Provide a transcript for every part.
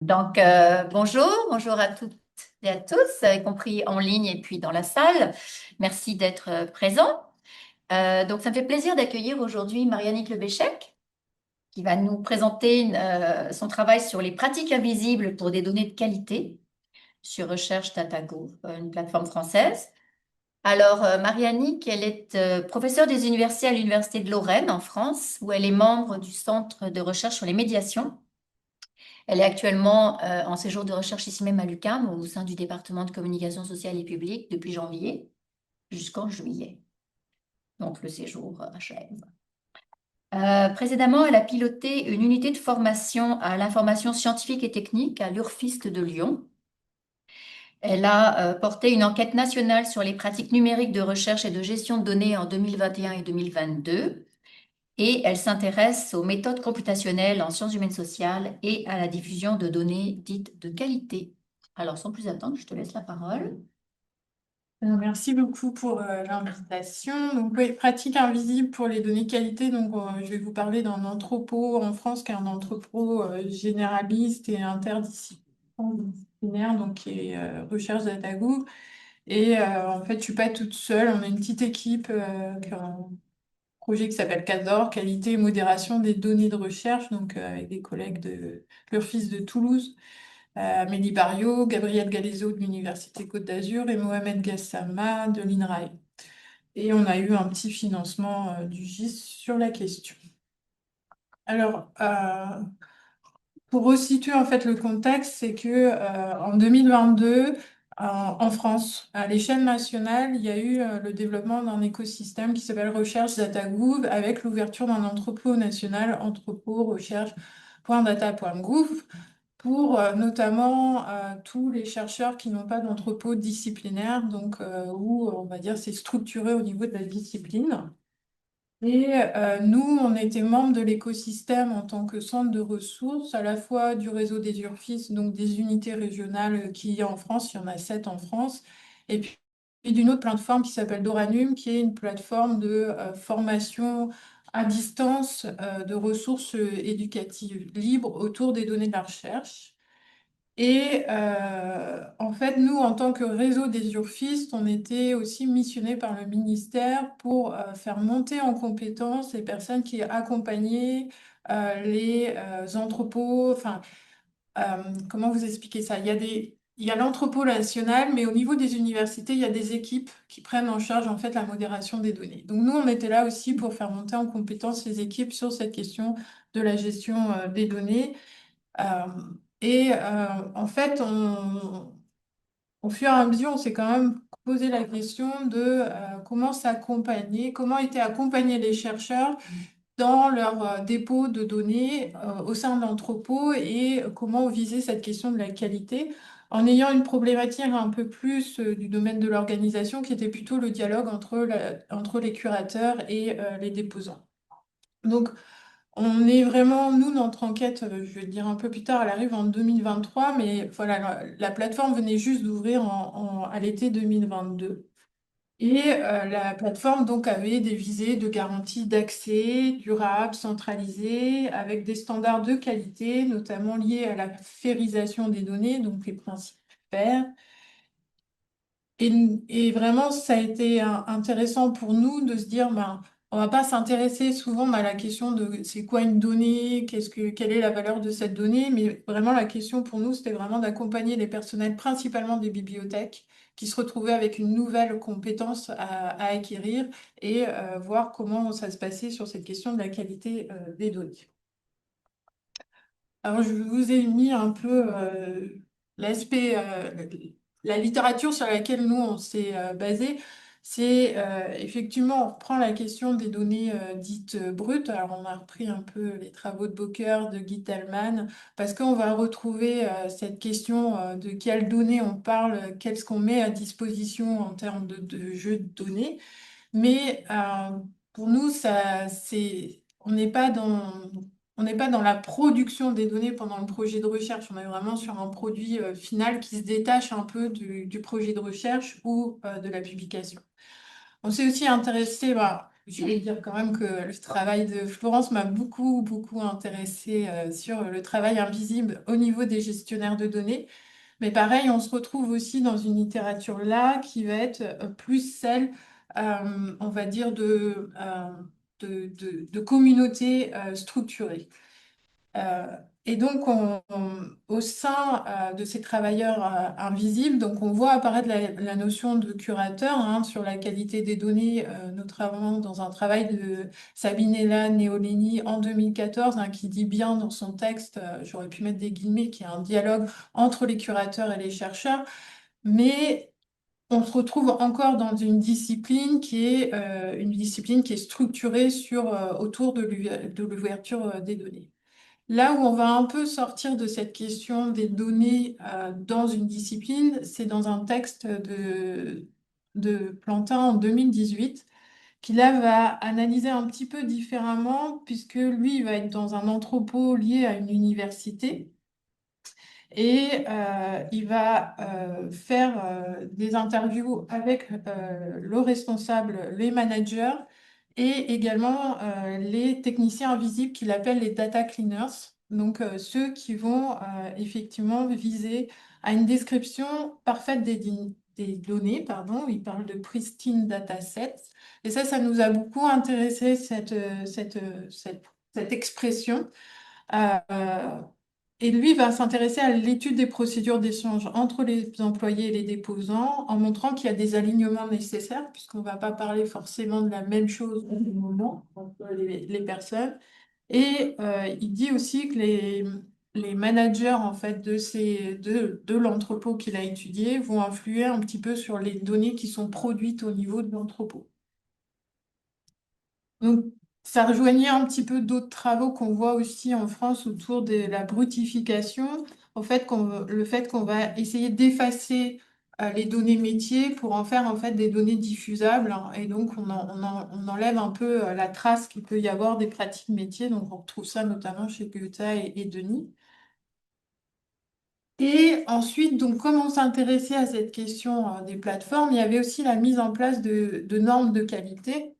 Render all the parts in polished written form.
Bonjour à toutes et à tous, y compris en ligne et puis dans la salle. Merci d'être présent. Ça me fait plaisir d'accueillir aujourd'hui Marianne Lebéchec, qui va nous présenter son travail sur les pratiques invisibles pour des données de qualité sur Recherche DataGo, une plateforme française. Marianne, elle est professeure des universités à l'Université de Lorraine en France, où elle est membre du Centre de recherche sur les médiations. Elle est actuellement en séjour de recherche ici même à l'UQAM au sein du département de communication sociale et publique depuis janvier jusqu'en juillet. Donc le séjour achève. Précédemment, elle a piloté une unité de formation à l'information scientifique et technique à l'URFIST de Lyon. Elle a porté une enquête nationale sur les pratiques numériques de recherche et de gestion de données en 2021 et 2022. Et elle s'intéresse aux méthodes computationnelles en sciences humaines sociales et à la diffusion de données dites de qualité. Alors, sans plus attendre, je te laisse la parole. Merci beaucoup pour l'invitation. Donc, oui, pratique invisible pour les données qualité. Donc, je vais vous parler d'un entrepôt en France qui est un entrepôt généraliste et interdisciplinaire, donc qui est Recherche DataGouv. Et en fait, je suis pas toute seule. On a une petite équipe qui a un projet qui s'appelle CADOR, Qualité et modération des données de recherche, donc avec des collègues de l'URFIS de Toulouse. Amélie Barriot, Gabriel Galezo de l'Université Côte d'Azur et Mohamed Gassama de l'INRAE. Et on a eu un petit financement du GIS sur la question. Alors, pour resituer en fait le contexte, c'est que en 2022, en France, à l'échelle nationale, il y a eu le développement d'un écosystème qui s'appelle Recherche DataGouv avec l'ouverture d'un entrepôt national, entrepôt recherche.data.gouv, pour notamment tous les chercheurs qui n'ont pas d'entrepôt disciplinaire, donc où on va dire c'est structuré au niveau de la discipline. Et nous, on était membres de l'écosystème en tant que centre de ressources, à la fois du réseau des URFIS, donc des unités régionales qui y a en France, il y en a 7 en France, et puis d'une autre plateforme qui s'appelle Doranum, qui est une plateforme de formation à distance de ressources éducatives libres autour des données de la recherche. Et en fait, nous, en tant que réseau des urfistes, on était aussi missionnés par le ministère pour faire monter en compétence les personnes qui accompagnaient les entrepôts. Enfin, comment vous expliquer ça? Il y a l'entrepôt national, mais au niveau des universités, il y a des équipes qui prennent en charge en fait la modération des données. Donc nous, on était là aussi pour faire monter en compétence les équipes sur cette question de la gestion des données. Euh, en fait, au fur et à mesure, on s'est quand même posé la question de comment s'accompagner, comment étaient accompagnés les chercheurs dans leur dépôt de données au sein de l'entrepôt et comment viser cette question de la qualité en ayant une problématique un peu plus du domaine de l'organisation qui était plutôt le dialogue entre les curateurs et les déposants. Donc, on est vraiment, nous, notre enquête, je vais le dire un peu plus tard, elle arrive en 2023, mais voilà, la plateforme venait juste d'ouvrir à l'été 2022. Et la plateforme donc avait des visées de garantie d'accès durable, centralisé, avec des standards de qualité, notamment liés à la férisation des données, donc les principes FAIR. Et vraiment, ça a été intéressant pour nous de se dire, ben, on va pas s'intéresser souvent à la question de c'est quoi une donnée, quelle est la valeur de cette donnée, mais vraiment la question pour nous, c'était vraiment d'accompagner les personnels, principalement des bibliothèques, qui se retrouvaient avec une nouvelle compétence à acquérir et voir comment ça se passait sur cette question de la qualité des données. Alors, je vous ai mis un peu l'aspect, la littérature sur laquelle nous, on s'est basé. C'est effectivement, on reprend la question des données dites brutes. Alors, on a repris un peu les travaux de Boker, de Gittelman, parce qu'on va retrouver cette question de quelles données on parle, qu'est-ce qu'on met à disposition en termes de jeux de données. Mais pour nous, on n'est pas dans la production des données pendant le projet de recherche. On est vraiment sur un produit final qui se détache un peu du projet de recherche ou de la publication. On s'est aussi intéressé, bah, Je voulais dire quand même que le travail de Florence m'a beaucoup, beaucoup intéressée sur le travail invisible au niveau des gestionnaires de données. Mais pareil, on se retrouve aussi dans une littérature là qui va être plus celle, on va dire, de communautés structurées. Euh, et donc, au sein de ces travailleurs invisibles, donc on voit apparaître la notion de curateur hein, sur la qualité des données, notamment dans un travail de Sabinella Neolini en 2014, hein, qui dit bien dans son texte, j'aurais pu mettre des guillemets, qu'il y a un dialogue entre les curateurs et les chercheurs, mais on se retrouve encore dans une discipline qui est une discipline qui est structurée autour de l'ouverture des données. Là où on va un peu sortir de cette question des données dans une discipline, c'est dans un texte de Plantin en 2018, qui là va analyser un petit peu différemment, puisque lui, il va être dans un entrepôt lié à une université. Et il va faire des interviews avec le responsable, les managers et également les techniciens invisibles qu'il appelle les data cleaners. Donc ceux qui vont effectivement viser à une description parfaite des données, pardon. Il parle de pristine datasets. Et ça nous a beaucoup intéressé, cette expression. Euh, et lui va s'intéresser à l'étude des procédures d'échange entre les employés et les déposants en montrant qu'il y a des alignements nécessaires, puisqu'on ne va pas parler forcément de la même chose au même moment entre les personnes. Et il dit aussi que les managers en fait, de l'entrepôt qu'il a étudié vont influer un petit peu sur les données qui sont produites au niveau de l'entrepôt. Donc, ça rejoignait un petit peu d'autres travaux qu'on voit aussi en France autour de la brutification, le fait qu'on va essayer d'effacer les données métiers pour en faire en fait des données diffusables, hein. Et donc, on enlève un peu la trace qu'il peut y avoir des pratiques métiers. Donc, on retrouve ça notamment chez Goethe et Denis. Et ensuite, donc, comme on s'intéressait à cette question des plateformes, il y avait aussi la mise en place de normes de qualité.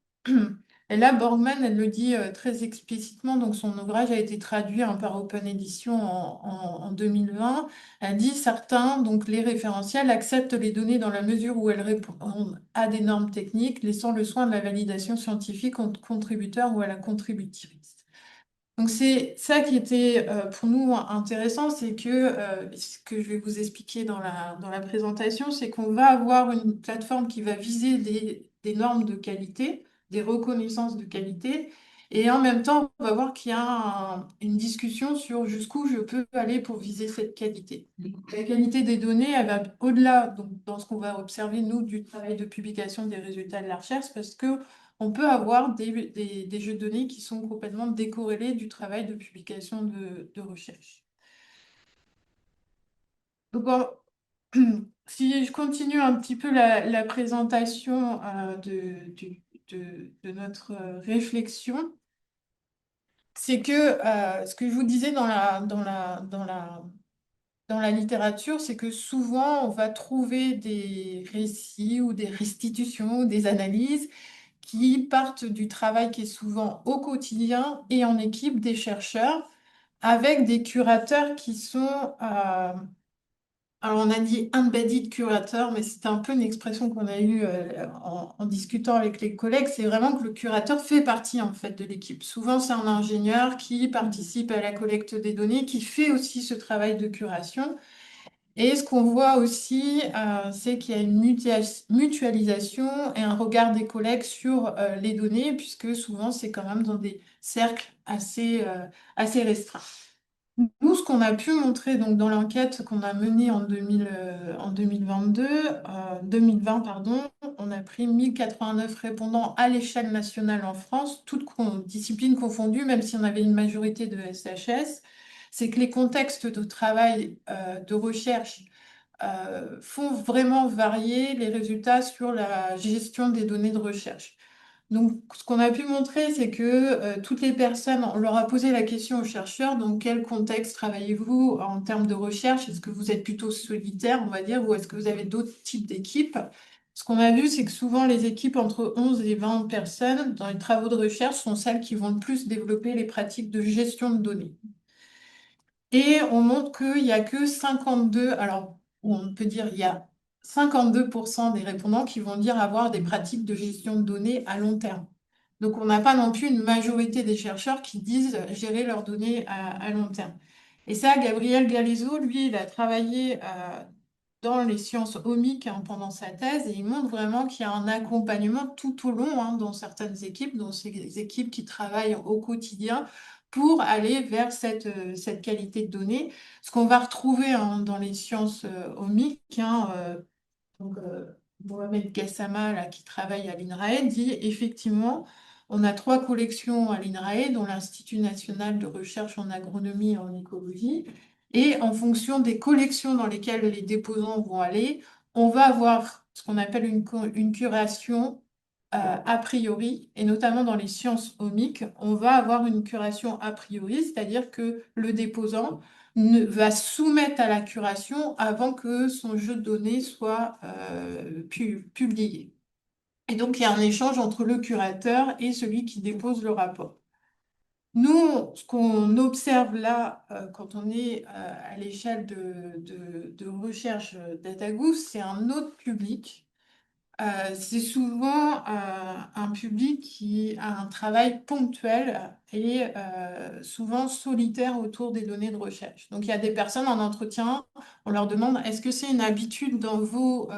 Et là, Borgman, elle le dit très explicitement, donc son ouvrage a été traduit hein, par Open Edition en 2020. Elle dit certains, donc les référentiels, acceptent les données dans la mesure où elles répondent à des normes techniques, laissant le soin de la validation scientifique au contributeur ou à la contributrice. Donc c'est ça qui était pour nous intéressant, c'est que ce que je vais vous expliquer dans la présentation, c'est qu'on va avoir une plateforme qui va viser des normes de qualité, des reconnaissances de qualité, et en même temps, on va voir qu'il y a une discussion sur jusqu'où je peux aller pour viser cette qualité. La qualité des données, elle va au-delà, donc dans ce qu'on va observer, nous, du travail de publication des résultats de la recherche, parce que on peut avoir des jeux de données qui sont complètement décorrélés du travail de publication de recherche. Donc, si je continue un petit peu la présentation de notre réflexion, c'est que ce que je vous disais dans la littérature, c'est que souvent on va trouver des récits ou des restitutions, ou des analyses qui partent du travail qui est souvent au quotidien et en équipe des chercheurs, avec des curateurs qui sont, alors on a dit embedded curator, mais c'est un peu une expression qu'on a eue en discutant avec les collègues, c'est vraiment que le curateur fait partie en fait de l'équipe. Souvent c'est un ingénieur qui participe à la collecte des données, qui fait aussi ce travail de curation. Et ce qu'on voit aussi, c'est qu'il y a une mutualisation et un regard des collègues sur les données, puisque souvent c'est quand même dans des cercles assez restreints. Nous, ce qu'on a pu montrer donc, dans l'enquête qu'on a menée en 2020, pardon, on a pris 1089 répondants à l'échelle nationale en France, toutes disciplines confondues, même si on avait une majorité de SHS. C'est que les contextes de travail, de recherche, font vraiment varier les résultats sur la gestion des données de recherche. Donc, ce qu'on a pu montrer, c'est que toutes les personnes, on leur a posé la question aux chercheurs, dans quel contexte travaillez-vous en termes de recherche? Est-ce que vous êtes plutôt solitaire, on va dire, ou est-ce que vous avez d'autres types d'équipes? Ce qu'on a vu, c'est que souvent les équipes entre 11 et 20 personnes dans les travaux de recherche sont celles qui vont le plus développer les pratiques de gestion de données. Et on montre qu'il n'y a que 52, alors on peut dire il y a 52% des répondants qui vont dire avoir des pratiques de gestion de données à long terme. Donc on n'a pas non plus une majorité des chercheurs qui disent gérer leurs données à long terme. Et ça, Gabriel Galezo, lui, il a travaillé dans les sciences omiques pendant sa thèse et il montre vraiment qu'il y a un accompagnement tout au long dans certaines équipes, dans ces équipes qui travaillent au quotidien pour aller vers cette qualité de données. Ce qu'on va retrouver dans les sciences omiques, donc, Mohamed Gassama, là, qui travaille à l'INRAE, dit effectivement, on a 3 collections à l'INRAE, dont l'Institut national de recherche en agronomie et en écologie. Et en fonction des collections dans lesquelles les déposants vont aller, on va avoir ce qu'on appelle une curation a priori, et notamment dans les sciences omiques, on va avoir une curation a priori, c'est-à-dire que le déposant va soumettre à la curation avant que son jeu de données soit publié. Et donc, il y a un échange entre le curateur et celui qui dépose le rapport. Nous, ce qu'on observe là, quand on est à l'échelle de recherche DataGouv, c'est un autre public. C'est souvent un public qui a un travail ponctuel et souvent solitaire autour des données de recherche. Donc, il y a des personnes en entretien, on leur demande est-ce que c'est une habitude dans vos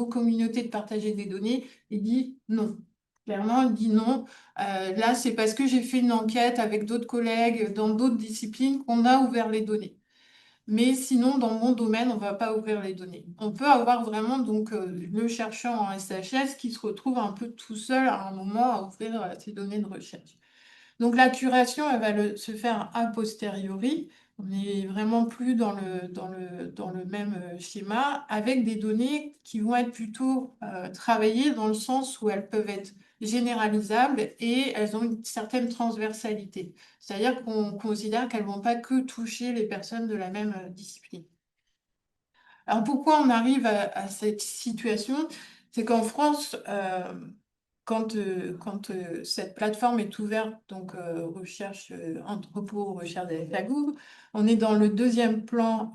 communautés de partager des données? Ils disent non. Clairement, ils disent non. Là, c'est parce que j'ai fait une enquête avec d'autres collègues dans d'autres disciplines qu'on a ouvert les données. Mais sinon, dans mon domaine, on ne va pas ouvrir les données. On peut avoir vraiment donc le chercheur en SHS qui se retrouve un peu tout seul à un moment à ouvrir ses données de recherche. Donc la curation, elle va se faire a posteriori. On n'est vraiment plus dans le même schéma, avec des données qui vont être plutôt travaillées dans le sens où elles peuvent être généralisables et elles ont une certaine transversalité. C'est-à-dire qu'on considère qu'elles ne vont pas que toucher les personnes de la même discipline. Alors pourquoi on arrive à cette situation? C'est qu'en France, quand cette plateforme est ouverte, donc recherche, entrepôt, recherche avec la Google, on est dans le deuxième plan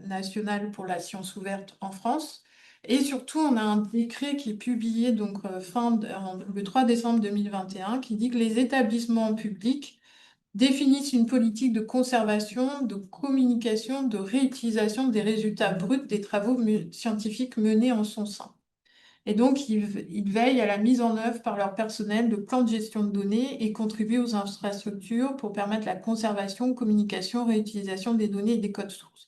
national pour la science ouverte en France. Et surtout, on a un décret qui est publié donc, le 3 décembre 2021 qui dit que les établissements publics définissent une politique de conservation, de communication, de réutilisation des résultats bruts des travaux scientifiques menés en son sein. Et donc, ils veillent à la mise en œuvre par leur personnel de plans de gestion de données et contribuent aux infrastructures pour permettre la conservation, communication, réutilisation des données et des codes sources.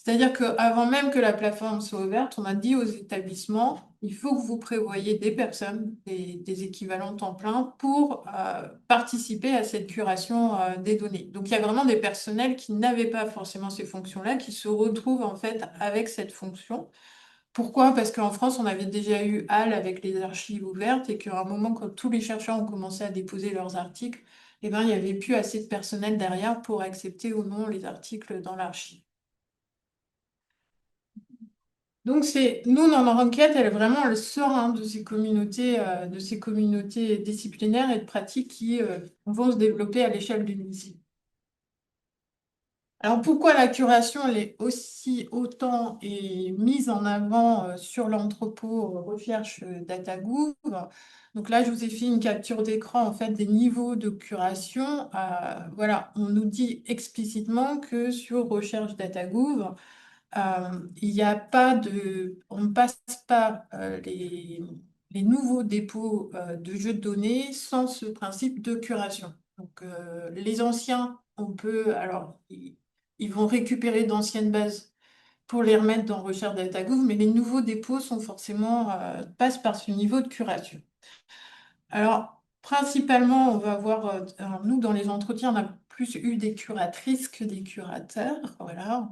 C'est-à-dire qu'avant même que la plateforme soit ouverte, on a dit aux établissements, il faut que vous prévoyiez des personnes, des équivalents temps plein, pour participer à cette curation des données. Donc, il y a vraiment des personnels qui n'avaient pas forcément ces fonctions-là, qui se retrouvent en fait avec cette fonction. Pourquoi? Parce qu'en France, on avait déjà eu HAL avec les archives ouvertes et qu'à un moment, quand tous les chercheurs ont commencé à déposer leurs articles, eh ben, il n'y avait plus assez de personnel derrière pour accepter ou non les articles dans l'archive. Donc, nous, dans notre enquête, elle sort de ces communautés disciplinaires et de pratiques qui vont se développer à l'échelle d'une discipline. Alors pourquoi la curation elle est aussi autant et mise en avant sur l'entrepôt recherche DataGouv? Donc là, je vous ai fait une capture d'écran en fait des niveaux de curation. Voilà, on nous dit explicitement que sur recherche DataGouv, il n'y a pas on ne passe pas les nouveaux dépôts de jeux de données sans ce principe de curation. Donc, les anciens, alors, ils vont récupérer d'anciennes bases pour les remettre dans Recherche DataGouv, mais les nouveaux dépôts passent par ce niveau de curation. Alors, principalement, on va voir, alors, nous, dans les entretiens, on a plus eu des curatrices que des curateurs. Voilà,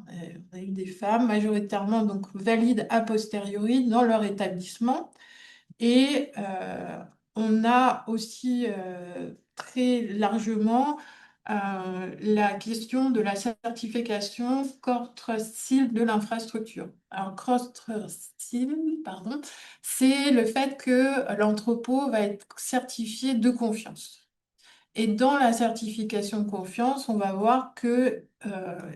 on a eu des femmes, majoritairement donc valides a posteriori dans leur établissement. Et on a aussi très largement la question de la certification Core Trust Seal de l'infrastructure. Alors, Core Trust Seal, pardon, c'est le fait que l'entrepôt va être certifié de confiance. Et dans la certification de confiance, on va voir que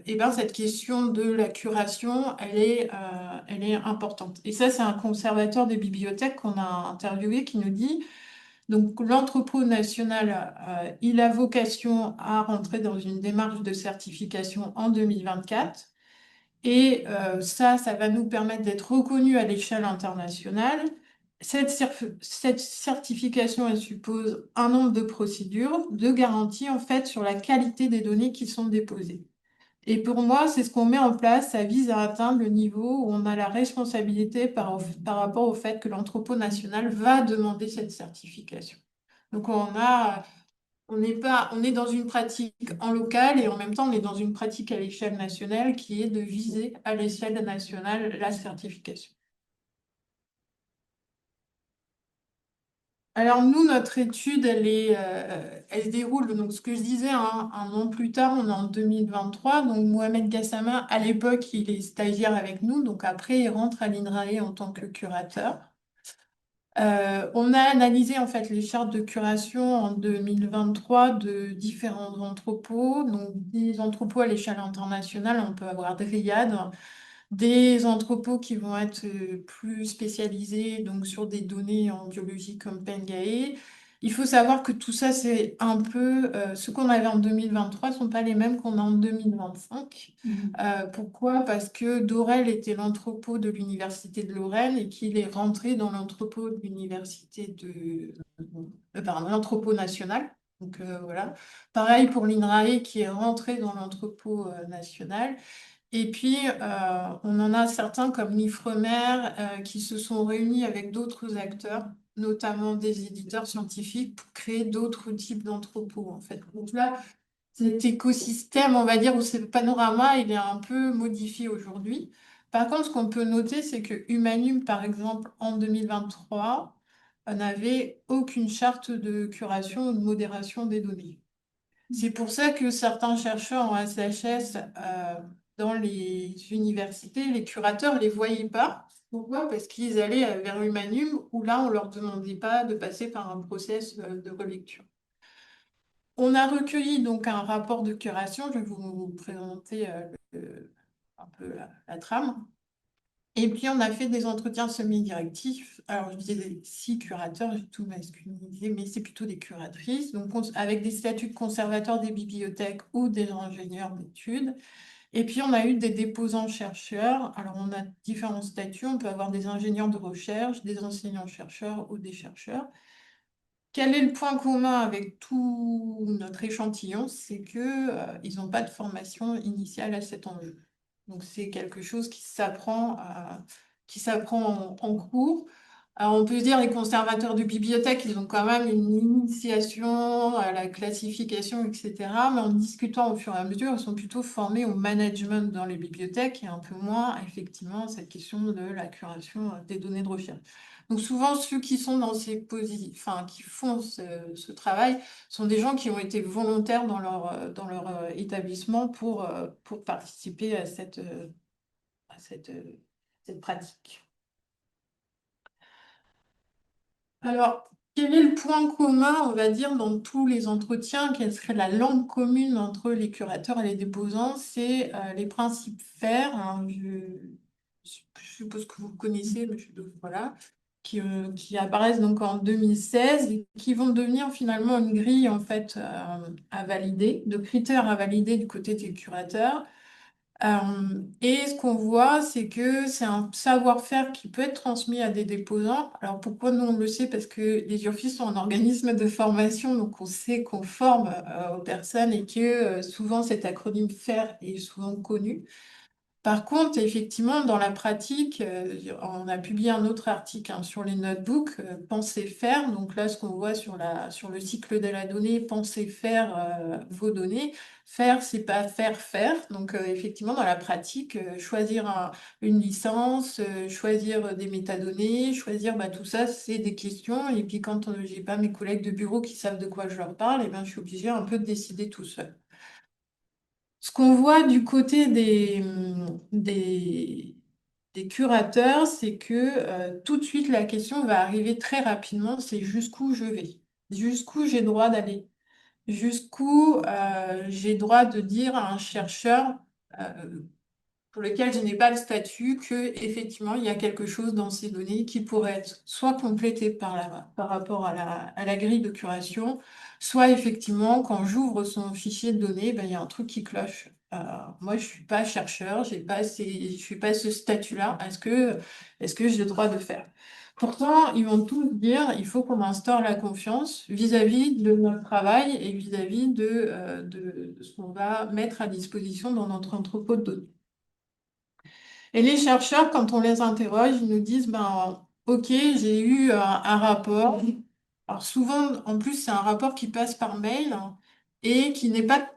eh ben, cette question de la curation, elle est importante. Et ça, c'est un conservateur des bibliothèques qu'on a interviewé qui nous dit, donc l'entrepôt national, il a vocation à rentrer dans une démarche de certification en 2024. Et ça va nous permettre d'être reconnus à l'échelle internationale. Cette certification, elle suppose un nombre de procédures, de garanties en fait sur la qualité des données qui sont déposées. Et pour moi, c'est ce qu'on met en place, ça vise à atteindre le niveau où on a la responsabilité par rapport au fait que l'entrepôt national va demander cette certification. Donc on est dans une pratique en local et en même temps, on est dans une pratique à l'échelle nationale qui est de viser à l'échelle nationale la certification. Alors nous, notre étude, elle se déroule, donc ce que je disais, hein, un an plus tard, on est en 2023. Donc Mohamed Gassama, à l'époque, il est stagiaire avec nous, donc après, il rentre à l'INRAE en tant que curateur. On a analysé en fait les chartes de curation en 2023 de différents entrepôts, donc des entrepôts à l'échelle internationale, on peut avoir Dryad, des entrepôts qui vont être plus spécialisés donc sur des données en biologie comme Pengae. Il faut savoir que tout ça, c'est un peu ce qu'on avait en 2023 ne sont pas les mêmes qu'on a en 2025. Mhm. Pourquoi? Parce que Dorel était l'entrepôt de l'Université de Lorraine et qu'il est rentré dans l'entrepôt de pardon, l'entrepôt national. Donc voilà. Pareil pour l'INRAE qui est rentré dans l'entrepôt national. Et puis, on en a certains comme l'Ifremer qui se sont réunis avec d'autres acteurs, notamment des éditeurs scientifiques, pour créer d'autres types d'entrepôts, en fait. Donc là, cet écosystème, on va dire, ou ce panorama, il est un peu modifié aujourd'hui. Par contre, ce qu'on peut noter, c'est que Humanum, par exemple, en 2023, n'avait aucune charte de curation ou de modération des données. C'est pour ça que certains chercheurs en SHS, dans les universités, les curateurs ne les voyaient pas. Pourquoi? Parce qu'ils allaient vers Humanum, où là, on ne leur demandait pas de passer par un process de relecture. On a recueilli donc un rapport de curation. Je vais vous présenter un peu la trame. Et puis, on a fait des entretiens semi-directifs. Alors, je disais des 6 curateurs, j'ai tout masculinisé, mais c'est plutôt des curatrices, donc avec des statuts de conservateurs des bibliothèques ou des ingénieurs d'études. Et puis, on a eu des déposants chercheurs. Alors, on a différents statuts. On peut avoir des ingénieurs de recherche, des enseignants-chercheurs ou des chercheurs. Quel est le point commun avec tout notre échantillon? C'est que, ils n'ont pas de formation initiale à cet enjeu. Donc, c'est quelque chose qui s'apprend en cours. Alors, on peut se dire les conservateurs de bibliothèques, ils ont quand même une initiation à la classification, etc. Mais en discutant au fur et à mesure, ils sont plutôt formés au management dans les bibliothèques et un peu moins, effectivement, cette question de la curation des données de recherche. Donc souvent, ceux qui sont dans ces positions, enfin, qui font ce travail, sont des gens qui ont été volontaires dans leur établissement pour participer à cette pratique. Alors, quel est le point commun, on va dire, dans tous les entretiens? Quelle serait la langue commune entre les curateurs et les déposants? C'est les principes FAIR, hein, je suppose que vous connaissez, mais voilà, qui apparaissent donc en 2016 et qui vont devenir finalement une grille en fait à valider, de critères à valider du côté des curateurs. Et ce qu'on voit, c'est que c'est un savoir-faire qui peut être transmis à des déposants. Alors pourquoi nous on le sait? Parce que les URFI sont un organisme de formation, donc on sait qu'on forme aux personnes et que souvent cet acronyme FAIR est souvent connu. Par contre, effectivement, dans la pratique, on a publié un autre article hein, sur les notebooks, pensez faire. Donc là, ce qu'on voit sur le cycle de la donnée, pensez faire vos données. Faire, c'est pas faire faire. Donc effectivement, dans la pratique, choisir une licence, choisir des métadonnées, choisir bah, tout ça, c'est des questions. Et puis quand j'ai pas mes collègues de bureau qui savent de quoi je leur parle, et ben, je suis obligée un peu de décider tout seul. Ce qu'on voit du côté des curateurs, c'est que tout de suite, la question va arriver très rapidement, c'est jusqu'où je vais, jusqu'où j'ai droit d'aller, jusqu'où j'ai droit de dire à un chercheur pour lequel je n'ai pas le statut que effectivement il y a quelque chose dans ces données qui pourrait être soit complété par rapport à la grille de curation, soit effectivement quand j'ouvre son fichier de données, ben, il y a un truc qui cloche. Moi, je suis pas chercheur, je suis pas ce statut-là. Est-ce que j'ai le droit de faire? Pourtant, ils vont tous dire, il faut qu'on instaure la confiance vis-à-vis de notre travail et vis-à-vis de ce qu'on va mettre à disposition dans notre entrepôt de données. Et les chercheurs, quand on les interroge, ils nous disent, ben, OK, j'ai eu un rapport. Alors souvent, en plus, c'est un rapport qui passe par mail hein, et qui n'est pas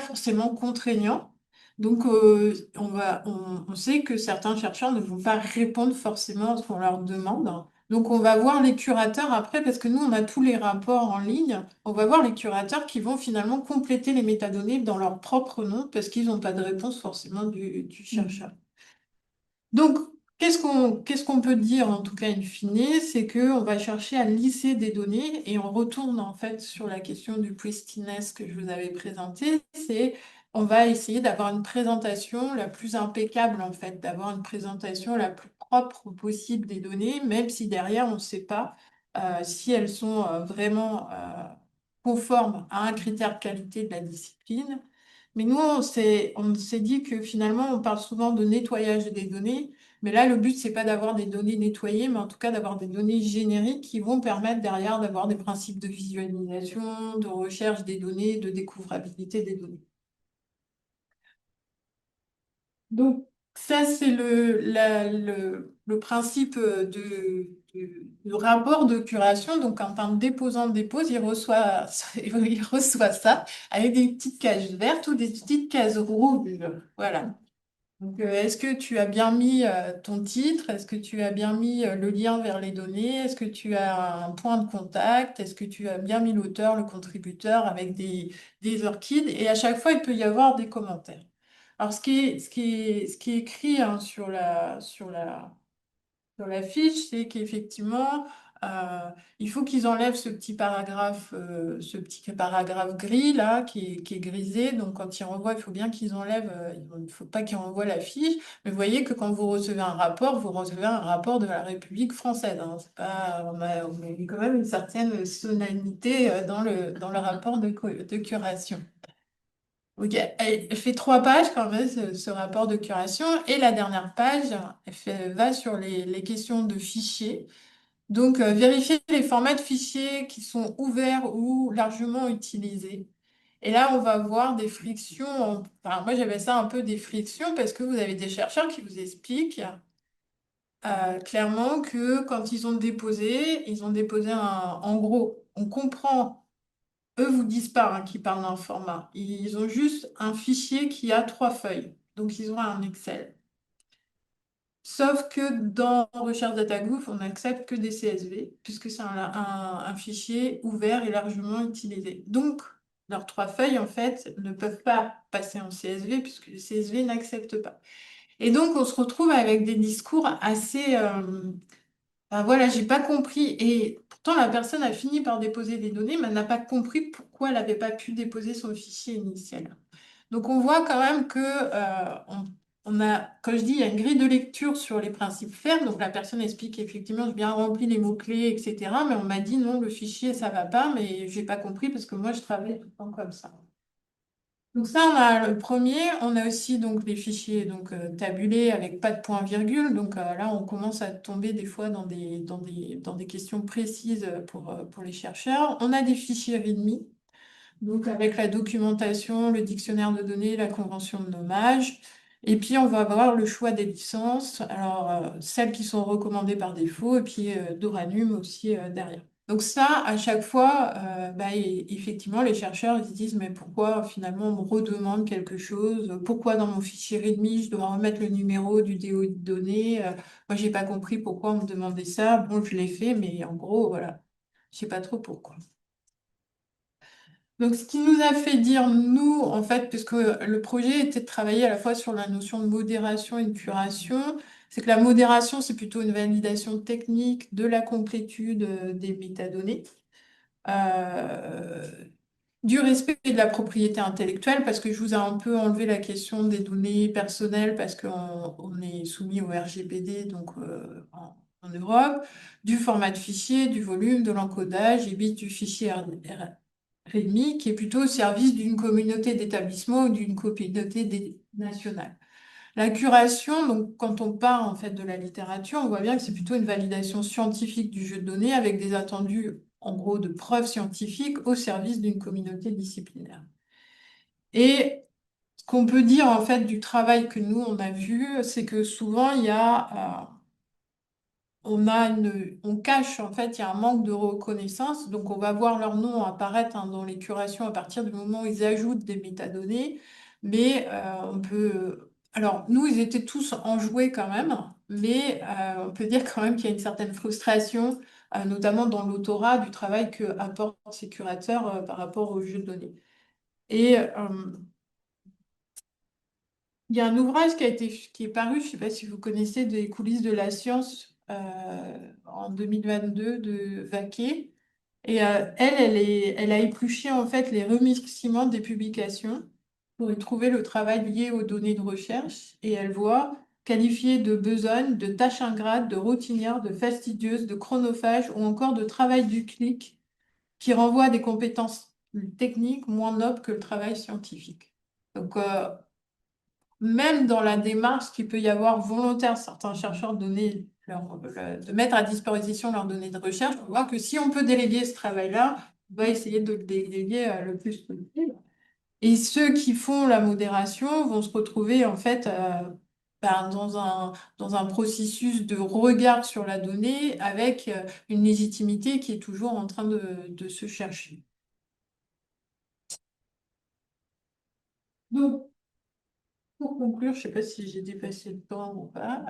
forcément contraignant. Donc, on sait que certains chercheurs ne vont pas répondre forcément à ce qu'on leur demande. Donc, on va voir les curateurs après, parce que nous, on a tous les rapports en ligne. On va voir les curateurs qui vont finalement compléter les métadonnées dans leur propre nom, parce qu'ils n'ont pas de réponse forcément du chercheur. Donc, qu'est-ce qu'on peut dire, en tout cas, in fine, c'est qu'on va chercher à lisser des données et on retourne en fait sur la question du pristiness que je vous avais présenté. On va essayer d'avoir une présentation la plus impeccable, en fait, d'avoir une présentation la plus propre possible des données, même si derrière, on ne sait pas si elles sont vraiment conformes à un critère de qualité de la discipline. Mais nous, on s'est dit que finalement, on parle souvent de nettoyage des données, mais là, le but, c'est pas d'avoir des données nettoyées, mais en tout cas d'avoir des données génériques qui vont permettre derrière d'avoir des principes de visualisation, de recherche des données, de découvrabilité des données. Donc, ça, c'est le principe du rapport de curation. Donc, quand un déposant dépose, il reçoit ça avec des petites cases vertes ou des petites cases rouges. Voilà. Donc, est-ce que tu as bien mis ton titre? Est-ce que tu as bien mis le lien vers les données? Est-ce que tu as un point de contact? Est-ce que tu as bien mis l'auteur, le contributeur avec des orchides? Et à chaque fois, il peut y avoir des commentaires. Alors, ce qui est écrit hein, sur la fiche, c'est qu'effectivement, euh, il faut qu'ils enlèvent ce petit paragraphe gris là, qui est grisé. Donc, quand ils renvoient, il faut bien qu'ils enlèvent. Il ne faut pas qu'ils renvoient la fiche. Mais vous voyez que quand vous recevez un rapport, vous recevez un rapport de la République française. Hein. C'est pas, on a mis quand même une certaine solennité dans le rapport de curation. Ok, elle fait 3 pages quand même, ce rapport de curation. Et la dernière page, va sur les questions de fichiers. Donc, vérifier les formats de fichiers qui sont ouverts ou largement utilisés. Et là, on va voir des frictions. Enfin, moi, j'avais ça un peu des frictions parce que vous avez des chercheurs qui vous expliquent clairement que quand ils ont déposé en gros, on comprend. Eux vous disent pas hein, qu'ils parlent d'un format. Ils ont juste un fichier qui a 3 feuilles. Donc, ils ont un Excel. Sauf que dans Recherche DataGouv, on n'accepte que des CSV, puisque c'est un fichier ouvert et largement utilisé. Donc, leurs 3 feuilles, en fait, ne peuvent pas passer en CSV, puisque les CSV n'acceptent pas. Et donc, on se retrouve avec des discours assez, ben voilà, j'ai pas compris. Et pourtant, la personne a fini par déposer des données, mais elle n'a pas compris pourquoi elle n'avait pas pu déposer son fichier initial. Donc, on voit quand même que on a, comme je dis, il y a une grille de lecture sur les principes fermes. Donc, la personne explique effectivement, j'ai bien rempli les mots-clés, etc. Mais on m'a dit non, le fichier, ça va pas, mais j'ai pas compris parce que moi, je travaille tout le temps comme ça. Donc ça, on a le premier. On a aussi donc les fichiers donc tabulés avec pas de point-virgule. Donc là, on commence à tomber des fois dans des questions précises pour les chercheurs. On a des fichiers README, donc avec la documentation, le dictionnaire de données, la convention de nommage. Et puis, on va avoir le choix des licences, alors celles qui sont recommandées par défaut, et puis d'Oranum aussi derrière. Donc ça, à chaque fois, effectivement, les chercheurs ils se disent, mais pourquoi finalement on me redemande quelque chose? Pourquoi dans mon fichier README, je dois remettre le numéro du DO de données? Moi, j'ai pas compris pourquoi on me demandait ça. Bon, je l'ai fait, mais en gros, voilà, je sais pas trop pourquoi. Donc, ce qui nous a fait dire, nous, en fait, puisque le projet était de travailler à la fois sur la notion de modération et de curation, c'est que la modération, c'est plutôt une validation technique de la complétude des métadonnées, euh, du respect de la propriété intellectuelle, parce que je vous ai un peu enlevé la question des données personnelles, parce qu'on est soumis au RGPD, donc en Europe, du format de fichier, du volume, de l'encodage et bits du fichier README, qui est plutôt au service d'une communauté d'établissements ou d'une communauté nationale. La curation, donc quand on part en fait de la littérature, on voit bien que c'est plutôt une validation scientifique du jeu de données avec des attendus en gros de preuves scientifiques au service d'une communauté disciplinaire. Et ce qu'on peut dire en fait du travail que nous on a vu, c'est que souvent il y a on cache, en fait, il y a un manque de reconnaissance. Donc, on va voir leur nom apparaître dans les curations à partir du moment où ils ajoutent des métadonnées. Mais on peut. Alors, nous, ils étaient tous enjoués quand même. Mais on peut dire quand même qu'il y a une certaine frustration, notamment dans l'autorat du travail que apportent ces curateurs par rapport au jeu de données. Et il y a un ouvrage qui est paru, je ne sais pas si vous connaissez, des coulisses de la science en 2022 de Vaquet. Et elle a épluché en fait les remerciements des publications pour y trouver le travail lié aux données de recherche. Et elle voit qualifié de besogne, de tâche ingrate, de routinière, de fastidieuse, de chronophage ou encore de travail du clic qui renvoie à des compétences techniques moins nobles que le travail scientifique. Donc, même dans la démarche qu'il peut y avoir volontaire, certains chercheurs de mettre à disposition leurs données de recherche, on voit que si on peut déléguer ce travail-là, on va essayer de le déléguer le plus possible. Et ceux qui font la modération vont se retrouver en fait dans un processus de regard sur la donnée avec une légitimité qui est toujours en train de se chercher. Donc, pour conclure, je ne sais pas si j'ai dépassé le temps ou pas.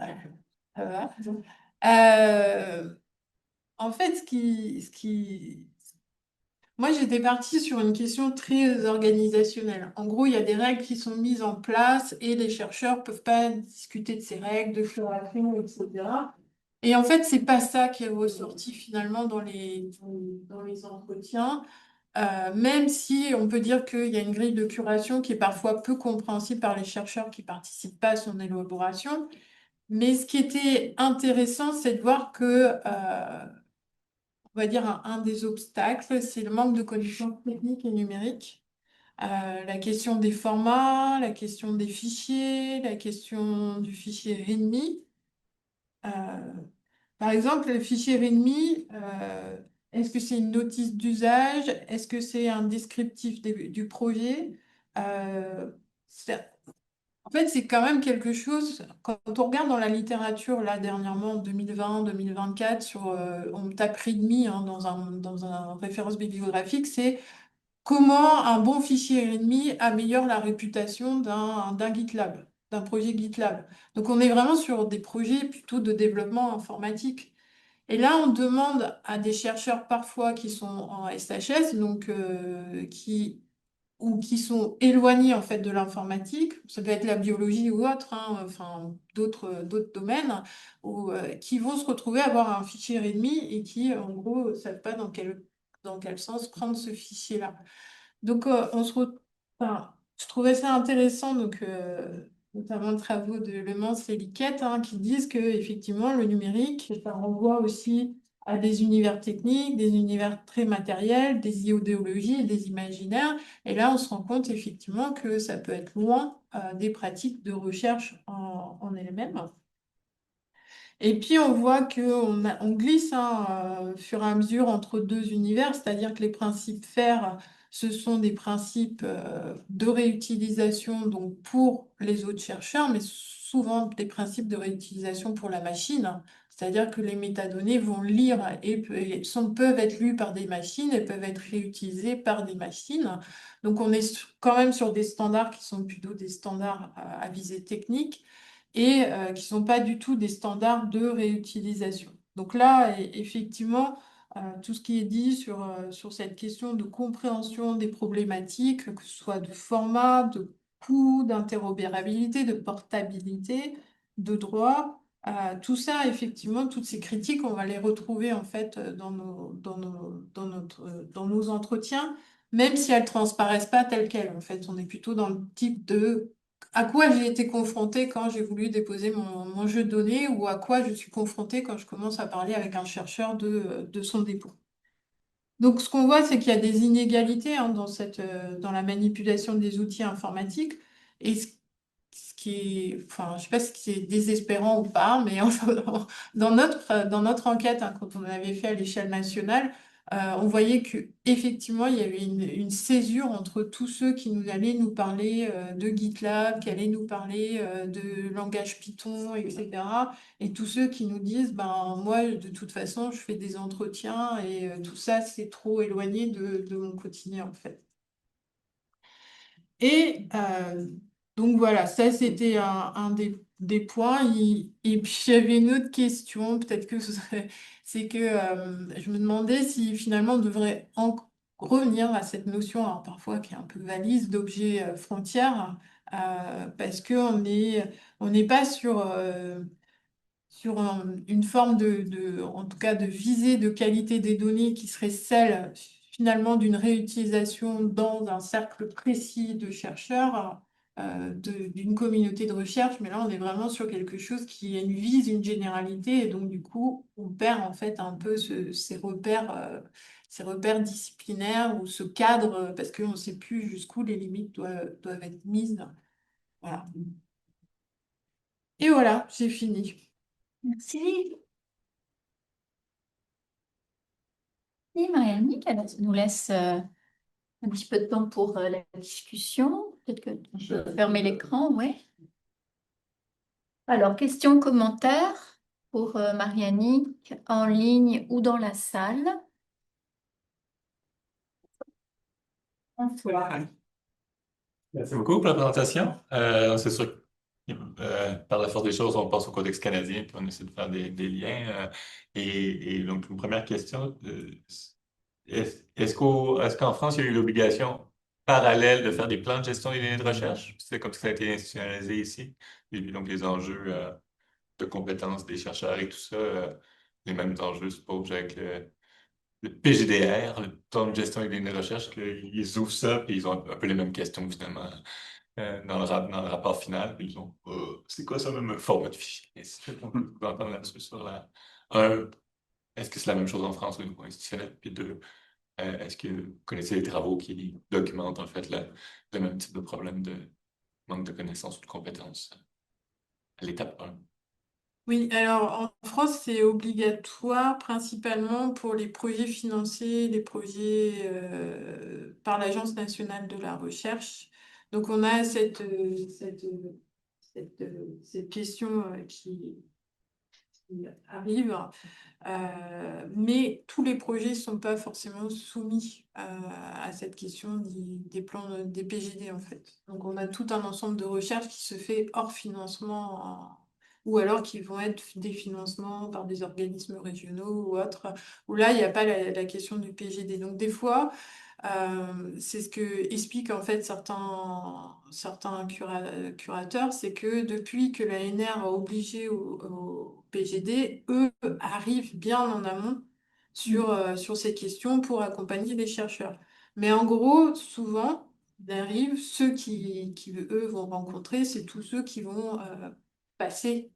Ça va. Euh, En fait, moi, j'étais partie sur une question très organisationnelle. En gros, il y a des règles qui sont mises en place et les chercheurs ne peuvent pas discuter de ces règles, de curation, etc. Et en fait, c'est pas ça qui est ressorti finalement dans les entretiens. Même si on peut dire qu'il y a une grille de curation qui est parfois peu compréhensible par les chercheurs qui participent pas à son élaboration. Mais ce qui était intéressant, c'est de voir que on va dire un des obstacles, c'est le manque de connaissances techniques et numériques. La question des formats, la question des fichiers, la question du fichier README. Euh, Par exemple, le fichier README, est-ce que c'est une notice d'usage? Est-ce que c'est un descriptif du projet? Euh, En fait, c'est quand même quelque chose, quand on regarde dans la littérature, là, dernièrement, en 2020, 2024, on tape README dans un référence bibliographique, c'est comment un bon fichier README améliore la réputation d'un GitLab, d'un projet GitLab. Donc, on est vraiment sur des projets plutôt de développement informatique. Et là, on demande à des chercheurs parfois qui sont en SHS, donc ou qui sont éloignés en fait de l'informatique, ça peut être la biologie ou autre, hein, enfin d'autres domaines, qui vont se retrouver à avoir un fichier README et qui en gros ne savent pas dans quel sens prendre ce fichier-là. Donc, enfin, je trouvais ça intéressant, donc, notamment les travaux de Le Mans et Liquette, hein, qui disent que effectivement le numérique, ça renvoie aussi à des univers techniques, des univers très matériels, des idéologies et des imaginaires. Et là, on se rend compte effectivement que ça peut être loin, des pratiques de recherche en elles-mêmes. Et puis on voit on glisse au fur et à mesure entre deux univers, c'est-à-dire que les principes FAIR, ce sont des principes de réutilisation donc pour les autres chercheurs, mais souvent des principes de réutilisation pour la machine. C'est-à-dire que les métadonnées vont lire peuvent être lues par des machines et peuvent être réutilisées par des machines. Donc on est quand même sur des standards qui sont plutôt des standards à visée technique et qui ne sont pas du tout des standards de réutilisation. Donc là, effectivement, tout ce qui est dit sur cette question de compréhension des problématiques, que ce soit de format, de coût, d'interopérabilité, de portabilité, de droit. Tout ça, effectivement, toutes ces critiques, on va les retrouver en fait dans nos entretiens, même si elles transparaissent pas telles quelles. En fait, on est plutôt dans le type de à quoi j'ai été confrontée quand j'ai voulu déposer mon jeu de données ou à quoi je suis confrontée quand je commence à parler avec un chercheur de son dépôt. Donc, ce qu'on voit, c'est qu'il y a des inégalités hein, dans la manipulation des outils informatiques. Et ce qui est, enfin, je sais pas si c'est désespérant ou pas, mais enfin, dans notre enquête, hein, quand on avait fait à l'échelle nationale, on voyait que effectivement, il y avait une césure entre tous ceux qui nous allaient nous parler de GitLab, qui allaient nous parler de langage Python, etc. Et tous ceux qui nous disent, ben moi, de toute façon, je fais des entretiens et tout ça, c'est trop éloigné de mon quotidien, en fait. Et donc voilà, ça c'était un des points. Et puis j'avais une autre question, peut-être que c'est que je me demandais si finalement on devrait revenir à cette notion, alors parfois qui est un peu valise, d'objet frontière, parce on n'est pas sur une forme en tout cas de visée de qualité des données qui serait celle finalement d'une réutilisation dans un cercle précis de chercheurs, d'une communauté de recherche, mais là on est vraiment sur quelque chose qui vise une généralité et donc du coup on perd en fait un peu ces repères disciplinaires ou ce cadre parce qu'on ne sait plus jusqu'où les limites doivent être mises. Voilà. Et voilà, j'ai fini. Merci. Et Marianne, alors ça nous laisse un petit peu de temps pour la discussion. Peut-être que tu peux fermer l'écran, oui. Alors, questions, commentaires pour Mariannick, en ligne ou dans la salle. François. Merci beaucoup pour la présentation. C'est sûr que par la force des choses, on passe au Codex canadien puis on essaie de faire des liens. Et donc, une première question, est-ce qu'en France, il y a eu l'obligation parallèle de faire des plans de gestion des données de recherche? C'est comme ça que ça a été institutionnalisé ici. Et puis donc, les enjeux de compétences des chercheurs et tout ça, les mêmes enjeux se posent avec le PGDR, le plan de gestion des données de recherche, qu'ils ouvrent ça et ils ont un peu les mêmes questions, finalement dans le rapport final. Puis ils ont c'est quoi ça même format de fichier? Est-ce qu'on peut entendre là-dessus sur un, est-ce que c'est la même chose en France au niveau institutionnel? Puis deux, est-ce que vous connaissez les travaux qui documentent en fait le même type de problème de manque de connaissances ou de compétences à l'étape 1? Oui, alors en France, c'est obligatoire principalement pour les projets financés, les projets par l'Agence nationale de la recherche. Donc on a cette question qui arrive. Mais tous les projets ne sont pas forcément soumis à cette question des plans des PGD en fait. Donc on a tout un ensemble de recherches qui se fait hors financement ou alors qui vont être des financements par des organismes régionaux ou autres, où là il n'y a pas la question du PGD. Donc des fois, c'est ce que expliquent en fait certains curateurs, c'est que depuis que l'ANR a obligé au PGD, eux arrivent bien en amont sur ces questions pour accompagner les chercheurs. Mais en gros, souvent, il arrive, ceux qui eux vont rencontrer, c'est tous ceux qui vont passer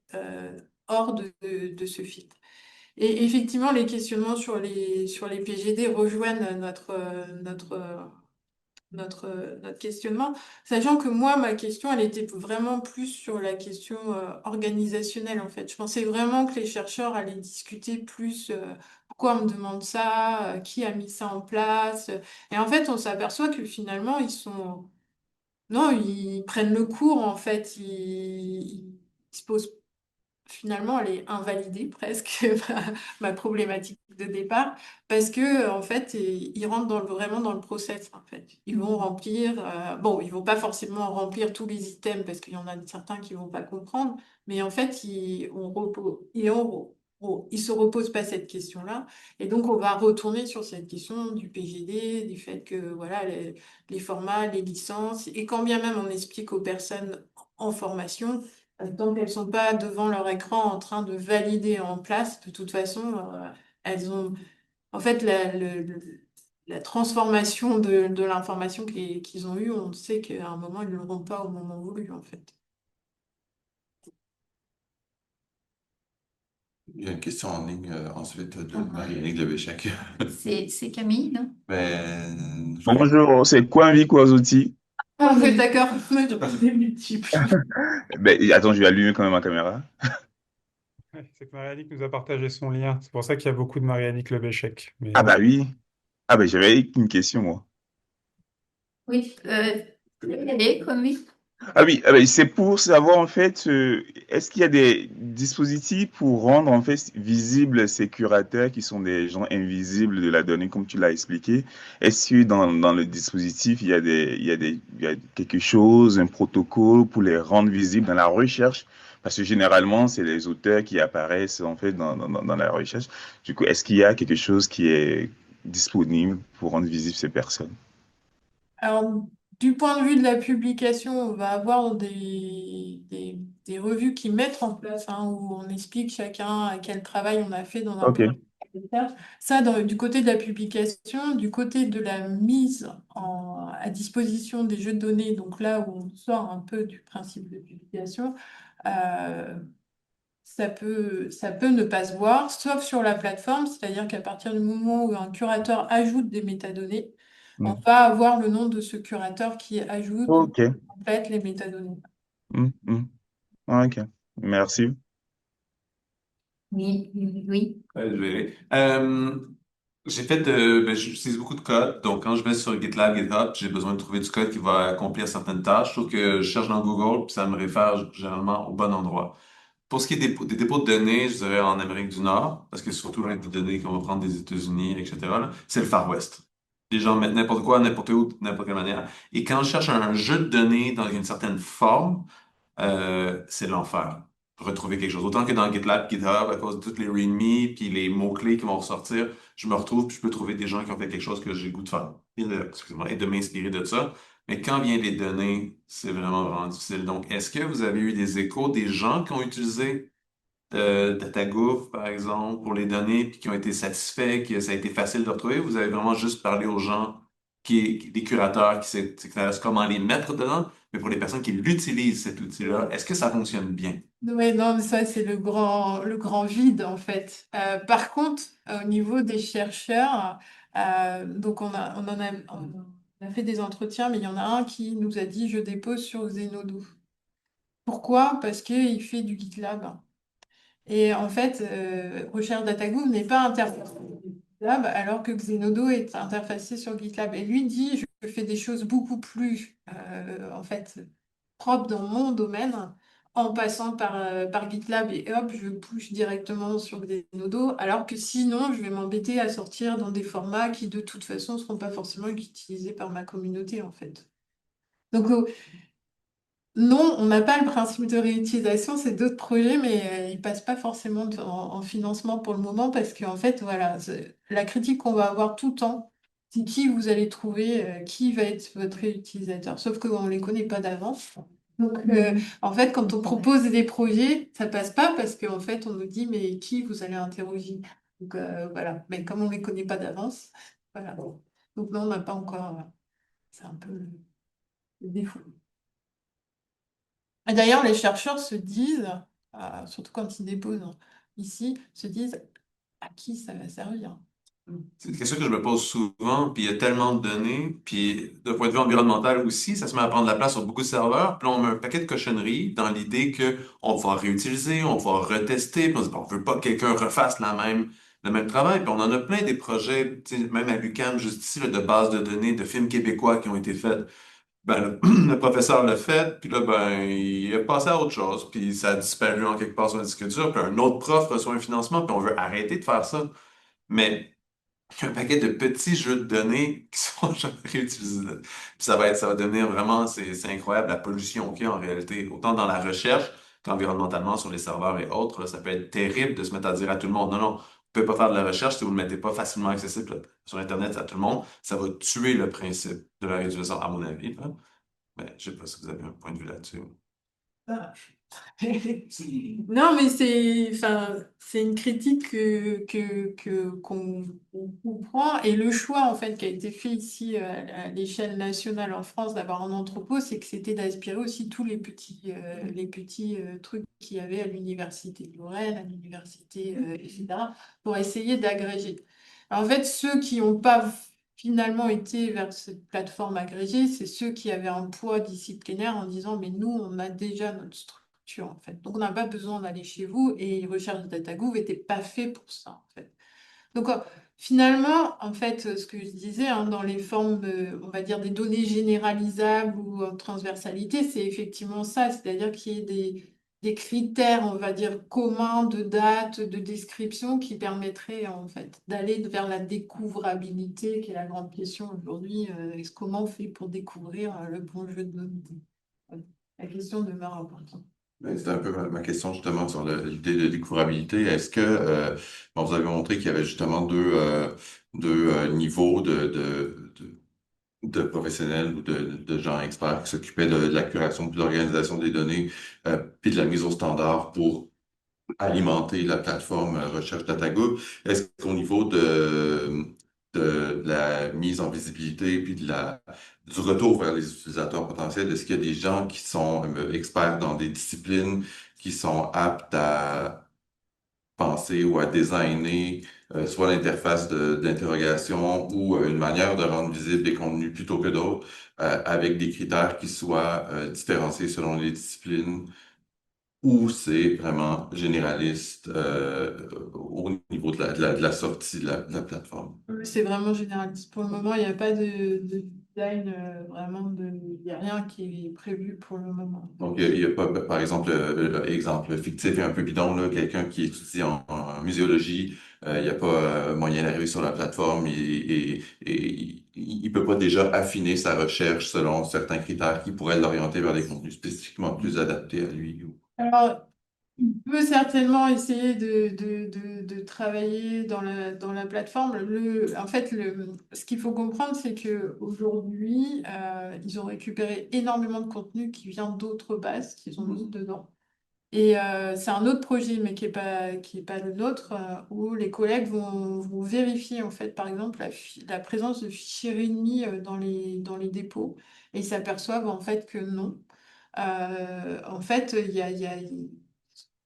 hors de ce filtre. Et effectivement, les questionnements sur les PGD rejoignent notre questionnement, sachant que moi, ma question, elle était vraiment plus sur la question organisationnelle, en fait. Je pensais vraiment que les chercheurs allaient discuter plus pourquoi on me demande ça, qui a mis ça en place. Et en fait, on s'aperçoit que finalement, non, ils prennent le cours, en fait. Ils se posent finalement, elle est invalidée presque, ma problématique de départ, parce que en fait, ils rentrent vraiment dans le process, en fait. Ils vont remplir, bon, ils vont pas forcément remplir tous les items, parce qu'il y en a certains qui vont pas comprendre, mais en fait, ils ils se reposent pas cette question-là. Et donc, on va retourner sur cette question du PGD, du fait que voilà, les formats, les licences, et quand bien même on explique aux personnes en formation, tant qu'elles sont pas devant leur écran en train de valider en place, de toute façon, elles ont, en fait, la transformation de l'information qu'ils ont eue, on sait qu'à un moment, ils ne l'auront pas au moment voulu, en fait. Il y a une question en ligne ensuite de Marie-Annick Lebéchec. C'est Camille, non? Ben, Bonjour, c'est quoi un outils? Ah, oui, d'accord, moi, je des multiples. Ben, attends, je vais allumer quand même ma caméra. Ouais, c'est que Marianne nous a partagé son lien. C'est pour ça qu'il y a beaucoup de Marianne Lebéchec. Mais Ah bah oui. Ah ben j'avais une question moi. Oui, allez, comme oui. Ah ben, c'est pour savoir en fait, est-ce qu'il y a des dispositifs pour rendre en fait visibles ces curateurs qui sont des gens invisibles de la donnée comme tu l'as expliqué? Est-ce que dans le dispositif il y a quelque chose, un protocole pour les rendre visibles dans la recherche? Parce que généralement c'est les auteurs qui apparaissent en fait dans la recherche. Du coup, est-ce qu'il y a quelque chose qui est disponible pour rendre visibles ces personnes? Alors, du point de vue de la publication, on va avoir des revues qui mettent en place, hein, où on explique chacun à quel travail on a fait dans un Ok. projet. Ça, du côté de la publication, du côté de la mise à disposition des jeux de données, donc là où on sort un peu du principe de publication, euh, ça peut ne pas se voir, sauf sur la plateforme, c'est-à-dire qu'à partir du moment où un curateur ajoute des métadonnées, on Mm. va avoir le nom de ce curateur qui ajoute ou Ok. complète les métadonnées. Mm. Ok. Merci. Oui, oui, oui, oui. ouais, je verrai. J'utilise beaucoup de code. Donc, quand je vais sur GitLab, GitHub, j'ai besoin de trouver du code qui va accomplir certaines tâches. Sauf que je cherche dans Google, puis ça me réfère généralement au bon endroit. Pour ce qui est des dépôts de données, je dirais en Amérique du Nord, parce que surtout là, avec des données qu'on va prendre des États-Unis, etc., là, c'est le Far West. Les gens mettent n'importe quoi, n'importe où, de n'importe quelle manière. Et quand je cherche un jeu de données dans une certaine forme, c'est l'enfer. Retrouver quelque chose. Autant que dans GitLab, GitHub, à cause de toutes les README, puis les mots-clés qui vont ressortir, je me retrouve, puis je peux trouver des gens qui ont fait quelque chose que j'ai le goût de faire. Excusez-moi, et de m'inspirer de ça. Mais quand vient les données, c'est vraiment difficile. Donc, est-ce que vous avez eu des échos des gens qui ont utilisé DataGouv, par exemple, pour les données, puis qui ont été satisfaits, que ça a été facile de retrouver? Vous avez vraiment juste parlé aux gens, des curateurs qui savent comment les mettre dedans, mais pour les personnes qui l'utilisent, cet outil-là, est-ce que ça fonctionne bien? Oui, non, mais ça, c'est le grand vide, en fait. Par contre, au niveau des chercheurs, donc on a fait des entretiens, mais il y en a un qui nous a dit, je dépose sur Zenodo. Pourquoi? Parce qu'il fait du GitLab. Et en fait, Recherche DataGouv n'est pas interfacé sur GitLab, alors que Xenodo est interfacé sur GitLab. Et lui dit, je fais des choses beaucoup plus, en fait, propres dans mon domaine, en passant par GitLab, et hop, je push directement sur Xenodo, alors que sinon, je vais m'embêter à sortir dans des formats qui, de toute façon, ne seront pas forcément utilisés par ma communauté, en fait. Donc, non, on n'a pas le principe de réutilisation, c'est d'autres projets, mais ils passent pas forcément en financement pour le moment parce qu'en fait, voilà, la critique qu'on va avoir tout le temps, c'est qui vous allez trouver, qui va être votre réutilisateur. Sauf qu'on ne les connaît pas d'avance. Donc, en fait, quand on propose des projets, ça passe pas parce qu'en fait, on nous dit, mais qui vous allez interroger? Donc, voilà. Mais comme on ne les connaît pas d'avance, voilà. Donc, non, on n'a pas encore. C'est un peu le défaut. Et d'ailleurs, les chercheurs se disent, surtout quand ils déposent ici, se disent à qui ça va servir. C'est une question que je me pose souvent, puis il y a tellement de données, puis d'un point de vue environnemental aussi, ça se met à prendre la place sur beaucoup de serveurs, puis là, on met un paquet de cochonneries dans l'idée que on va réutiliser, on va retester, puis on se dit, bon, on veut pas que quelqu'un refasse le même travail, puis on en a plein des projets, tu sais, même à l'UQAM, juste ici, là, de bases de données de films québécois qui ont été faits. Ben, le professeur l'a fait, puis là, ben, il est passé à autre chose, puis ça a disparu en quelque part sur la disque dur, puis un autre prof reçoit un financement, puis on veut arrêter de faire ça. Mais un paquet de petits jeux de données qui sont jamais réutilisés. Puis ça va devenir vraiment, c'est incroyable la pollution qu'il y a en réalité, autant dans la recherche, qu'environnementalement sur les serveurs et autres, là, ça peut être terrible de se mettre à dire à tout le monde, non, non, vous pouvez pas faire de la recherche si vous ne le mettez pas facilement accessible sur Internet à tout le monde. Ça va tuer le principe de la réutilisation, à mon avis, là. Mais je sais pas si vous avez un point de vue là-dessus. Ah. Non, mais c'est une critique qu'on comprend. Et le choix, en fait, qui a été fait ici à l'échelle nationale en France d'avoir un entrepôt, c'est que c'était d'aspirer aussi tous les petits trucs qu'il y avait à l'université de Lorraine, à l'université, etc., pour essayer d'agréger. Alors, en fait, ceux qui n'ont pas finalement été vers cette plateforme agrégée, c'est ceux qui avaient un poids disciplinaire en disant, mais nous, on a déjà notre structure, en fait. Donc, on n'a pas besoin d'aller chez vous et Recherche DataGouv n'était pas fait pour ça, en fait. Donc, finalement, en fait, ce que je disais, hein, dans les formes, on va dire, des données généralisables ou en transversalité, c'est effectivement ça, c'est-à-dire qu'il y ait des critères, on va dire, communs de date, de description qui permettraient, en fait, d'aller vers la découvrabilité, qui est la grande question aujourd'hui. Comment on fait pour découvrir le bon jeu de données? La question demeure importante. Ben, c'était un peu ma question justement sur l'idée de découvrabilité. Est-ce que bon, vous avez montré qu'il y avait justement deux niveaux de professionnels ou de gens experts qui s'occupaient de la curation puis de l'organisation des données puis de la mise au standard pour alimenter la plateforme Recherche DataGo. Est-ce qu'au niveau de la mise en visibilité puis du retour vers les utilisateurs potentiels, est-ce qu'il y a des gens qui sont experts dans des disciplines qui sont aptes à penser ou à designer soit l'interface d'interrogation ou une manière de rendre visibles des contenus plutôt que d'autres, avec des critères qui soient différenciés selon les disciplines? Ou c'est vraiment généraliste au niveau de la sortie de la plateforme? C'est vraiment généraliste. Pour le moment, il n'y a pas de design, il n'y a rien qui est prévu pour le moment. Donc, il y a pas, par exemple, exemple fictif et un peu bidon, là, quelqu'un qui étudie en muséologie, il n'y a pas moyen d'arriver sur la plateforme et il peut pas déjà affiner sa recherche selon certains critères qui pourraient l'orienter vers des contenus spécifiquement plus adaptés à lui. Alors, il peut certainement essayer de travailler dans la plateforme. En fait, ce qu'il faut comprendre, c'est qu'aujourd'hui, ils ont récupéré énormément de contenu qui vient d'autres bases qu'ils ont mis dedans. Et c'est un autre projet, mais qui est pas le nôtre, où les collègues vont vérifier, en fait, par exemple, la présence de fichiers README dans les dépôts. Et ils s'aperçoivent, en fait, que non. En fait, je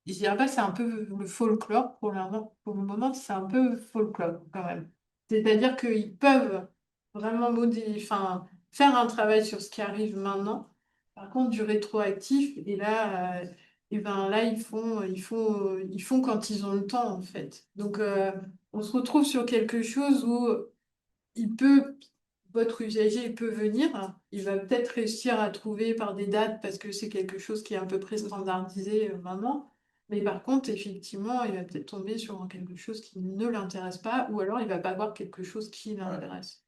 dirais pas que c'est un peu le folklore pour le moment, c'est un peu folklore quand même. C'est-à-dire qu'ils peuvent vraiment faire un travail sur ce qui arrive maintenant. Par contre, du rétroactif, et ben là, ils font quand ils ont le temps, en fait. Donc, on se retrouve sur quelque chose où il peut, votre usager il peut venir, il va peut-être réussir à trouver par des dates parce que c'est quelque chose qui est à peu près standardisé maintenant. Mais par contre, effectivement, il va peut-être tomber sur quelque chose qui ne l'intéresse pas ou alors il va pas voir quelque chose qui l'intéresse.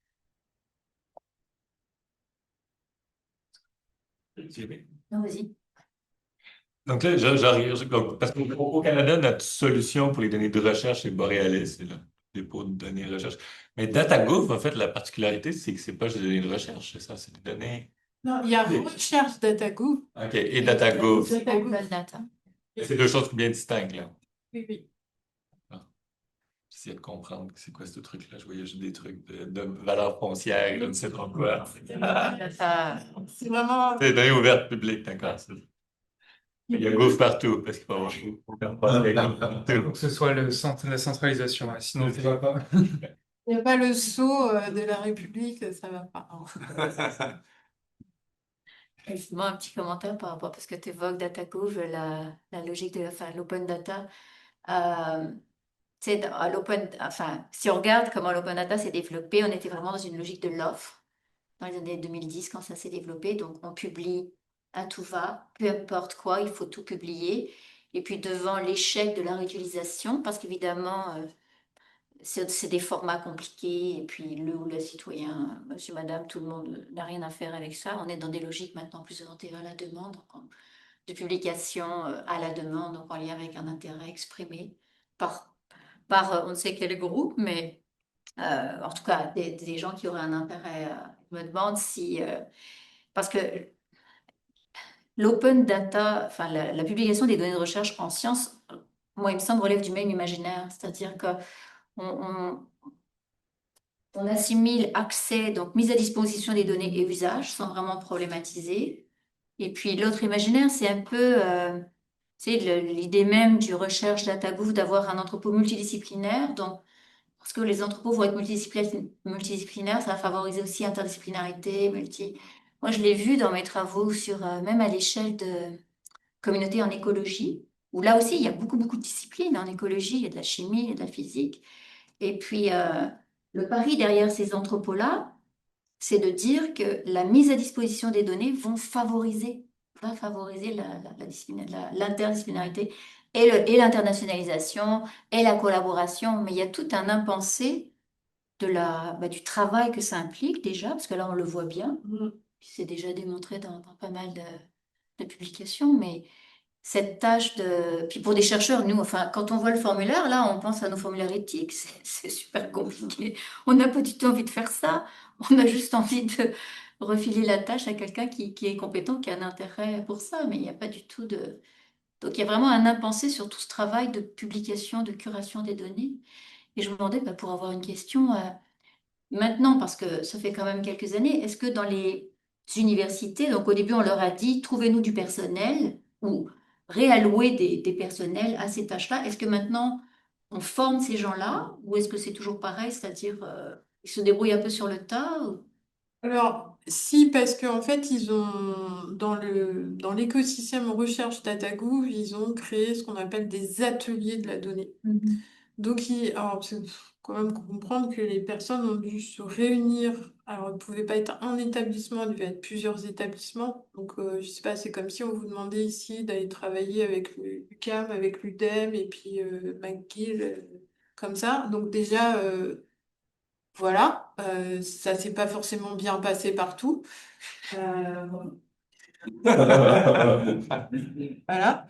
Non, vas-y. Donc là, parce qu'au Canada, notre solution pour les données de recherche, c'est Borealis, c'est le dépôt de données de recherche. Mais DataGouv, en fait, la particularité, c'est que c'est pas juste des données de recherche, c'est ça, c'est des données. Non, il y a Oui. recherche DataGouv. OK, et DataGouv. DataGouv. Open data. C'est deux choses bien distinctes, là. Oui, oui. J'essayais de comprendre c'est quoi ce truc-là. Je voyais juste des trucs de valeur foncière, je ne sais pas quoi. Data. C'est vraiment. C'est des données ouvertes publiques, d'accord. Il y a Gouv partout, parce qu'il faut avoir Il faut que ce soit la centralisation, hein, sinon ça va pas. Il n'y a pas le sceau de la République, ça va pas. Moi, un petit commentaire par rapport, parce que tu évoques DataGouv, la logique l'open data. Si on regarde comment l'open data s'est développé, on était vraiment dans une logique de l'offre dans les années 2010 quand ça s'est développé. Donc, on publie à tout va, peu importe quoi, il faut tout publier. Et puis, devant l'échec de la réutilisation, parce qu'évidemment, c'est des formats compliqués, et puis le ou la citoyen, monsieur, madame, tout le monde n'a rien à faire avec ça. On est dans des logiques maintenant plus orientées vers la demande. Donc, de publication à la demande, donc en lien avec un intérêt exprimé on ne sait quel groupe, mais en tout cas des gens qui auraient un intérêt. Je me demande si, parce que l'open data, enfin la publication des données de recherche en sciences, moi il me semble relève du même imaginaire, c'est-à-dire que on, on assimile accès, donc mise à disposition des données et usage sans vraiment problématiser. Et puis l'autre imaginaire, c'est un peu l'idée même du recherche DataGouv d'avoir un entrepôt multidisciplinaire. Donc, parce que les entrepôts vont être multidisciplinaires, ça va favoriser aussi interdisciplinarité, Moi, je l'ai vu dans mes travaux sur, même à l'échelle de communautés en écologie, où là aussi, il y a beaucoup, beaucoup de disciplines en écologie, il y a de la chimie, il y a de la physique. Et puis, le pari derrière ces entrepôts-là, c'est de dire que la mise à disposition des données va favoriser l'interdisciplinarité et l'internationalisation et la collaboration. Mais il y a tout un impensé du travail que ça implique déjà, parce que là, on le voit bien. C'est déjà démontré dans pas mal de publications, mais cette tâche de... Puis pour des chercheurs, nous, enfin, quand on voit le formulaire, là, on pense à nos formulaires éthiques, c'est super compliqué. On n'a pas du tout envie de faire ça. On a juste envie de refiler la tâche à quelqu'un qui est compétent, qui a un intérêt pour ça, mais il n'y a pas du tout de... Donc il y a vraiment un impensé sur tout ce travail de publication, de curation des données. Et je me demandais, bah, pour avoir une question, maintenant, parce que ça fait quand même quelques années, est-ce que dans les universités, donc au début on leur a dit, trouvez-nous du personnel ou réallouer des personnels à ces tâches-là, est-ce que maintenant on forme ces gens-là ou est-ce que c'est toujours pareil, c'est-à-dire ils se débrouillent un peu sur le tas Alors, si, parce qu'en fait, ils ont, dans l'écosystème recherche DataGouv, ils ont créé ce qu'on appelle des ateliers de la donnée. Mhm. Donc, alors, il faut quand même comprendre que les personnes ont dû se réunir. Alors, il ne pouvait pas être un établissement, il devait être plusieurs établissements. Donc, je ne sais pas, c'est comme si on vous demandait ici d'aller travailler avec l'UQAM, avec l'UDEM et puis McGill, comme ça. Donc, déjà, voilà, ça s'est pas forcément bien passé partout. Bon. Voilà.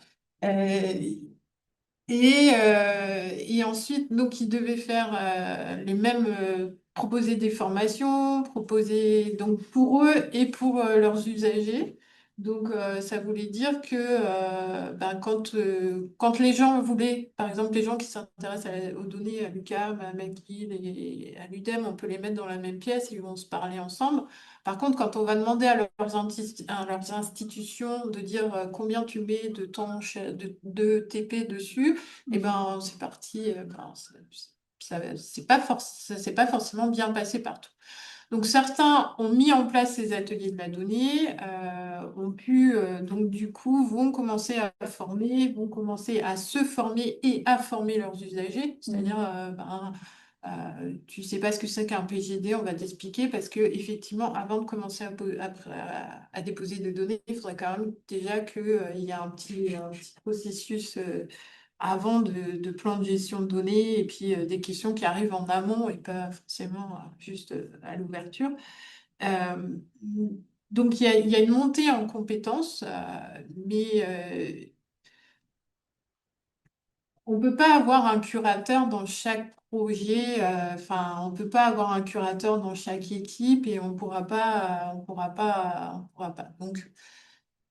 Euh, et ensuite, donc, ils devaient faire les mêmes, proposer des formations, proposer donc pour eux et pour leurs usagers. Donc, ça voulait dire que ben, quand les gens voulaient, par exemple, les gens qui s'intéressent aux données à l'UQAM, à McGill et à l'UDEM, on peut les mettre dans la même pièce, ils vont se parler ensemble. Par contre, quand on va demander à leurs institutions de dire combien tu mets de temps de TP dessus, et ben c'est parti, ben, c'est pas forcément bien passé partout. Donc certains ont mis en place ces ateliers de la donnée, ont pu donc du coup vont commencer à former, vont commencer à se former et à former leurs usagers, c'est-à-dire tu sais pas ce que c'est qu'un PGD, on va t'expliquer parce que effectivement avant de commencer à déposer des données, il faudrait quand même déjà qu'il y a un petit processus avant de plan de gestion de données et puis des questions qui arrivent en amont et pas forcément juste à l'ouverture. Euh, donc il y a une montée en compétences, mais on ne peut pas avoir un curateur dans chaque projet, enfin on ne peut pas avoir un curateur dans chaque équipe et on pourra pas. Donc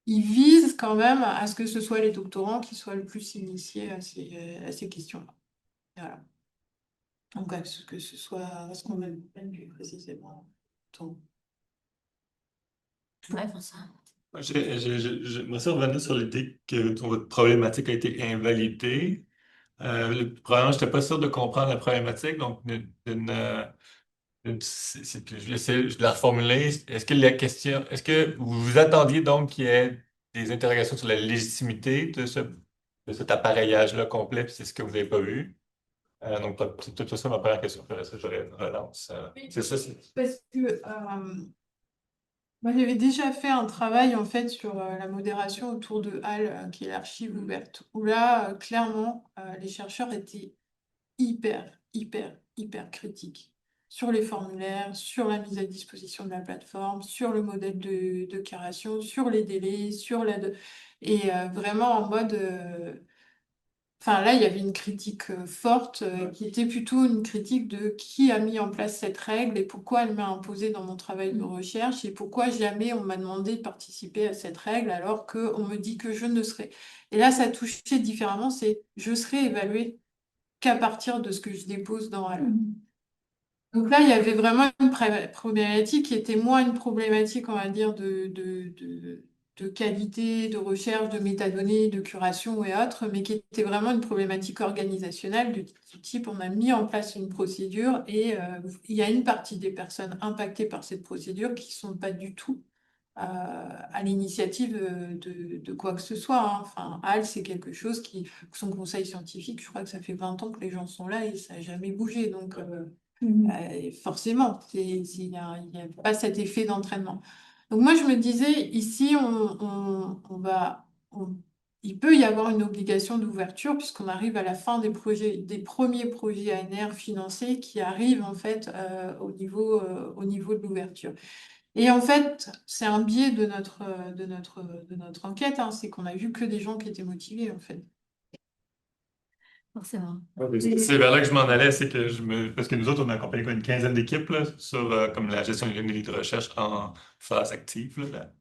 ils visent quand même à ce que ce soit les doctorants qui soient le plus initiés à ces questions-là. Voilà. Donc, à ce que ce soit ce qu'on appelle plus précisément. Donc, ouais, enfin, ça. J'aimerais ça revenir sur l'idée que votre problématique a été invalidée. Probablement, je n'étais pas sûr de comprendre la problématique, donc j'essaie de la reformuler. Est-ce que vous vous attendiez donc qu'il y ait des interrogations sur la légitimité de cet appareillage-là complet, puis c'est ce que vous n'avez pas vu? Donc, c'est peut-être ça ma première question. Après ça, j'aurais une relance. C'est ça, parce que moi, j'avais déjà fait un travail en fait sur la modération autour de HAL, qui est l'archive ouverte, où là, clairement, les chercheurs étaient hyper critiques sur les formulaires, sur la mise à disposition de la plateforme, sur le modèle de curation, sur les délais, et vraiment en mode... Enfin, là, il y avait une critique forte qui était plutôt une critique de qui a mis en place cette règle et pourquoi elle m'a imposée dans mon travail de recherche et pourquoi jamais on m'a demandé de participer à cette règle alors qu'on me dit que je ne serai. Et là, ça touchait différemment, c'est je serai évaluée qu'à partir de ce que je dépose dans elle. Donc là, il y avait vraiment une problématique qui était moins une problématique, on va dire, de qualité, de recherche, de métadonnées, de curation et autres, mais qui était vraiment une problématique organisationnelle du type, on a mis en place une procédure et il y a une partie des personnes impactées par cette procédure qui sont pas du tout à l'initiative de quoi que ce soit, hein. Enfin, HAL, c'est quelque chose qui, son conseil scientifique, je crois que ça fait 20 ans que les gens sont là et ça n'a jamais bougé. Donc, forcément, il y a pas cet effet d'entraînement. Donc moi, je me disais, ici, il peut y avoir une obligation d'ouverture puisqu'on arrive à la fin des projets, des premiers projets ANR financés qui arrivent en fait au niveau de l'ouverture. Et en fait, c'est un biais de notre enquête, hein, c'est qu'on a vu que des gens qui étaient motivés en fait. Forcément. C'est vers là que je m'en allais, c'est que parce que nous autres, on a accompagné quoi, une quinzaine d'équipes là, sur comme la gestion des données de recherche en phase active. Là.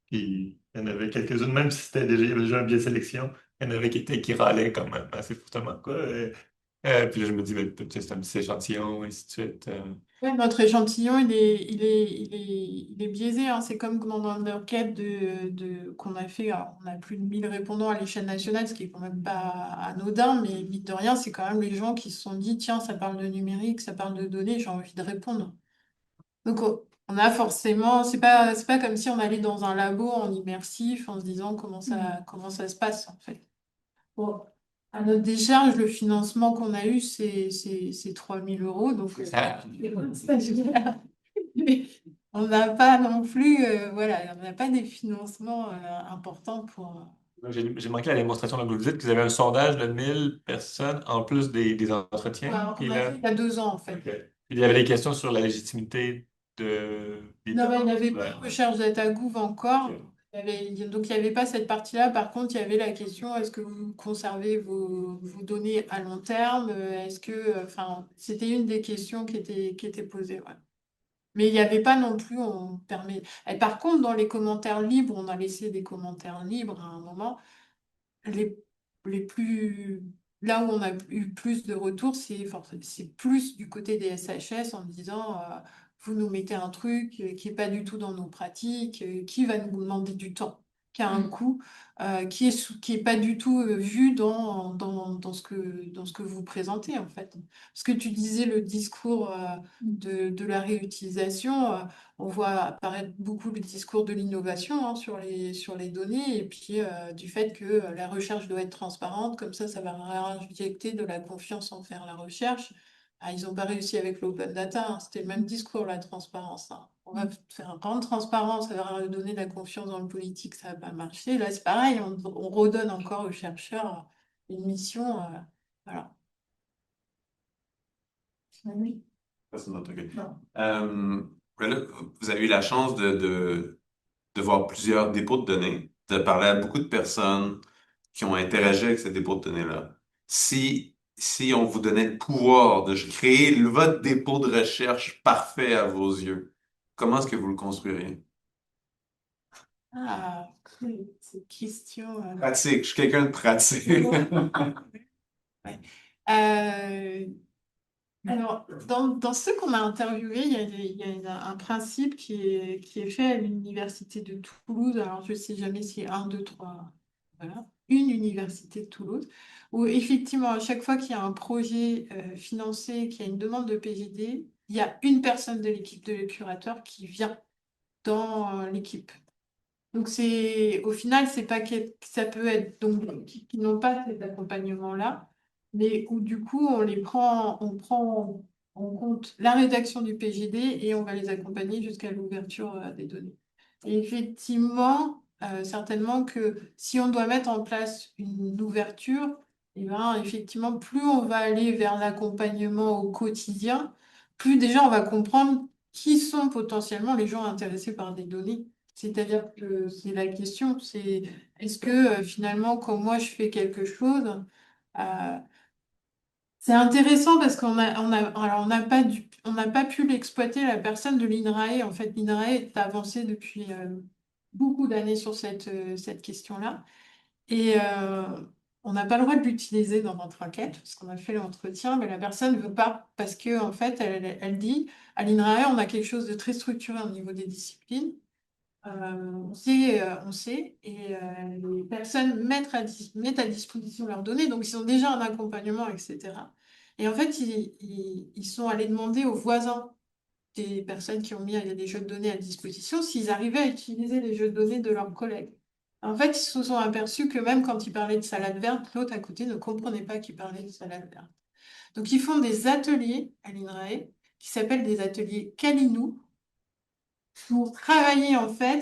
Puis, il y en avait quelques-unes, même si il y avait déjà un biais de sélection, il y en avait qui râlaient quand même assez fortement, quoi. Puis là, je me dis, ben, peut-être c'est un petit échantillon, et ainsi de suite. Ouais, notre échantillon, il est biaisé, hein. C'est comme dans l'enquête qu'on a fait. Alors, on a plus de 1000 répondants à l'échelle nationale, ce qui est quand même pas anodin, mais mine de rien, c'est quand même les gens qui se sont dit, tiens, ça parle de numérique, ça parle de données, j'ai envie de répondre. Donc, on a forcément, c'est pas comme si on allait dans un labo en immersif en se disant comment ça se passe, en fait. Bon, à notre décharge, le financement qu'on a eu, c'est 3 000 euros. Donc, Ah. on n'a pas non plus, voilà, on n'a pas des financements importants pour. J'ai manqué la démonstration, là, vous dites que vous avez un sondage de 1000 personnes en plus des entretiens. Alors, Puis on a là, fait il y a 2 ans, en fait. OK. Puis il y avait des questions sur la légitimité des Non, mais il n'y demandes. avait pas de recherche DataGouv encore. OK. Donc, il n'y avait pas cette partie-là. Par contre, il y avait la question, est-ce que vous conservez vos données à long terme? Est-ce que, enfin, c'était une des questions qui était posée, ouais. Mais il n'y avait pas non plus, on permet. Et par contre, dans les commentaires libres, on a laissé des commentaires libres à un moment. Les, les plus, là où on a eu plus de retours, c'est plus du côté des SHS en disant vous nous mettez un truc qui n'est pas du tout dans nos pratiques, qui va nous demander du temps, qui a un coût, qui est pas du tout vu dans ce que vous présentez en fait. Parce que tu disais le discours de la réutilisation. On voit apparaître beaucoup le discours de l'innovation hein, sur les données et puis du fait que la recherche doit être transparente, comme ça va réinjecter de la confiance en faire la recherche. Ah, ils n'ont pas réussi avec l'open data, hein, c'était le même discours, la transparence. Hein. On va faire rendre transparence, ça va redonner de la confiance dans le politique, ça va pas marcher. Là, c'est pareil, on redonne encore aux chercheurs une mission. Voilà. Oui. Ça, c'est notre truc. Non. Là, vous avez eu la chance de voir plusieurs dépôts de données, de parler à beaucoup de personnes qui ont interagi avec ces dépôts de données-là. Si on vous donnait le pouvoir de créer votre dépôt de recherche parfait à vos yeux, comment est-ce que vous le construiriez? Ah, c'est une question. Pratique, je suis quelqu'un de pratique. Ouais. Alors, dans ceux qu'on a interviewés, il y a un principe qui est fait à l'université de Toulouse. Alors, je ne sais jamais si c'est un, deux, trois, voilà, une université de Toulouse, où effectivement, à chaque fois qu'il y a un projet financé, qu'il y a une demande de PGD, il y a une personne de l'équipe de curateur qui vient dans l'équipe. Donc, au final, c'est pas que ça peut être donc qui n'ont pas cet accompagnement-là, mais où du coup, on prend en compte la rédaction du PGD et on va les accompagner jusqu'à l'ouverture des données. Et effectivement, certainement que si on doit mettre en place une ouverture, eh ben, effectivement, plus on va aller vers l'accompagnement au quotidien, plus déjà on va comprendre qui sont potentiellement les gens intéressés par des données. C'est-à-dire que c'est la question, c'est est-ce que finalement, quand moi je fais quelque chose, euh, c'est intéressant parce alors on n'a pas pu l'exploiter, la personne de l'INRAE. En fait, l'INRAE est avancé depuis beaucoup d'années sur cette question-là. Et on n'a pas le droit de l'utiliser dans notre enquête, parce qu'on a fait l'entretien, mais la personne ne veut pas, parce que en fait, elle dit, à l'INRAE, on a quelque chose de très structuré au niveau des disciplines. On sait, et les personnes mettent à disposition leurs données, donc ils ont déjà un accompagnement, etc. Et en fait, ils sont allés demander aux voisins des personnes qui ont mis des jeux de données à disposition s'ils arrivaient à utiliser les jeux de données de leurs collègues. En fait, ils se sont aperçus que même quand ils parlaient de salade verte, l'autre à côté ne comprenait pas qu'ils parlaient de salade verte. Donc, ils font des ateliers à l'INRAE qui s'appellent des ateliers Kalinou, pour travailler en fait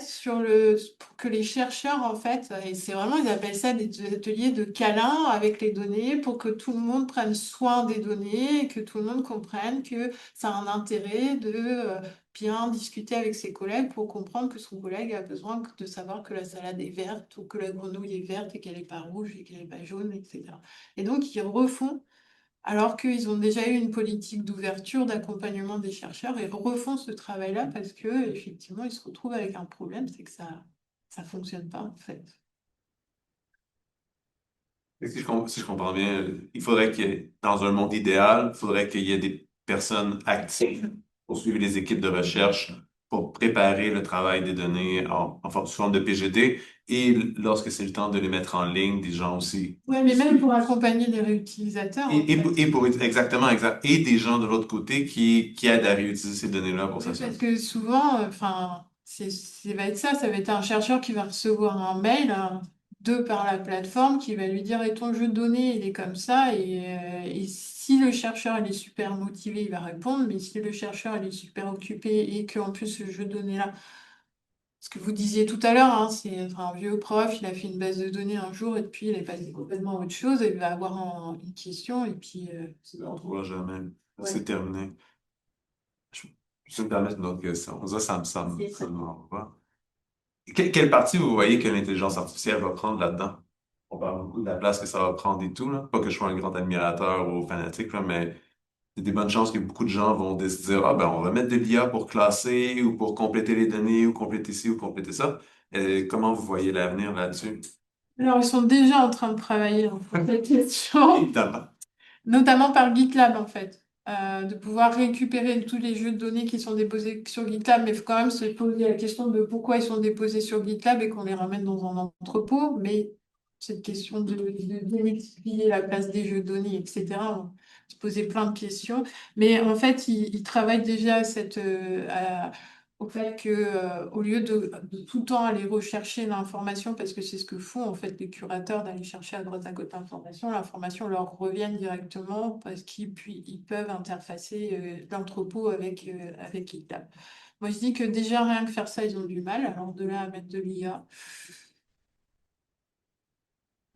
pour que les chercheurs en fait, et c'est vraiment, ils appellent ça des ateliers de câlin avec les données pour que tout le monde prenne soin des données et que tout le monde comprenne que ça a un intérêt de bien discuter avec ses collègues pour comprendre que son collègue a besoin de savoir que la salade est verte ou que la grenouille est verte et qu'elle n'est pas rouge et qu'elle n'est pas jaune, etc. Et donc ils refont alors qu'ils ont déjà eu une politique d'ouverture, d'accompagnement des chercheurs et refont ce travail-là parce que effectivement, ils se retrouvent avec un problème, c'est que ça fonctionne pas en fait. Si je comprends bien, il faudrait que, dans un monde idéal, il faudrait qu'il y ait des personnes actives pour suivre les équipes de recherche, pour préparer le travail des données sous forme de PGD, et lorsque c'est le temps de les mettre en ligne, des gens aussi. Ouais, mais même pour accompagner les réutilisateurs, en fait. Exactement, exact. Et des gens de l'autre côté qui aident à réutiliser ces données-là pour Oui, s'assurer. parce que souvent, enfin, ça va être ça va être un chercheur qui va recevoir un mail par la plateforme qui va lui dire, et ton jeu de données, il est comme ça, et si le chercheur il est super motivé, il va répondre, mais si le chercheur il est super occupé et qu'en plus ce jeu de données-là, ce que vous disiez tout à l'heure, hein, c'est un vieux prof, il a fait une base de données un jour et puis il est passé complètement à autre chose, et il va avoir une question et puis On ne trouvera jamais. ouais. C'est terminé. Je, je me permettre une autre question. C'est Ça ça. me renvoie. Quelle partie vous voyez que l'intelligence artificielle va prendre là-dedans? On parle beaucoup de la place que ça va prendre et tout, là. Pas que je sois un grand admirateur ou fanatique, là, mais il y a des bonnes chances que beaucoup de gens vont se dire, ah ben, on va mettre de l'IA pour classer ou pour compléter les données ou compléter ci ou compléter ça. Comment vous voyez l'avenir là-dessus? Alors, ils sont déjà en train de travailler sur cette question, Évidemment. notamment par GitLab en fait. De pouvoir récupérer tous les jeux de données qui sont déposés sur GitLab, mais il faut quand même se poser la question de pourquoi ils sont déposés sur GitLab et qu'on les ramène dans un entrepôt. Mais cette question de démultiplier la place des jeux de données, etc., on se poser plein de questions. Mais en fait, ils travaillent déjà au fait que, au lieu de tout le temps aller rechercher l'information, parce que c'est ce que font en fait les curateurs, d'aller chercher à droite à gauche l'information leur revient directement parce ils peuvent interfacer l'entrepôt avec GitLab. Moi, je dis que déjà, rien que faire ça, ils ont du mal. Alors, de là à mettre de l'IA,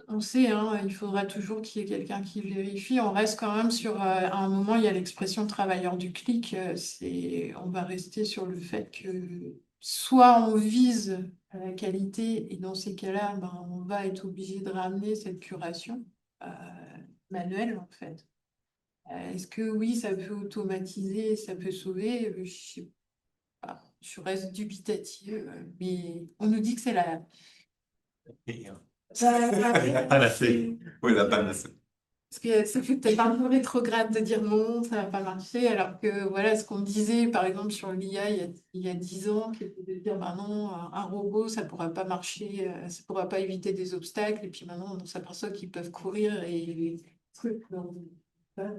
on sait, hein, il faudra toujours qu'il y ait quelqu'un qui vérifie. On reste quand même à un moment, il y a l'expression travailleur du clic. On va rester sur le fait que soit on vise à la qualité, et dans ces cas-là, ben, on va être obligé de ramener cette curation euh, manuelle, en fait. Est-ce que oui, ça peut automatiser, ça peut sauver? Je sais pas. Je reste dubitative, mais on nous dit que c'est la. Et, Panacée. Oui, la panacée. Parce que ça fait peut-être un peu rétrograde de dire non, ça va pas marcher, alors que voilà ce qu'on disait par exemple sur l'IA il y a 10 ans, qui était de dire bah non, un robot ça pourra pas marcher, ça pourra pas éviter des obstacles, et puis maintenant on s'aperçoit qu'ils peuvent courir et les trucs. Voilà,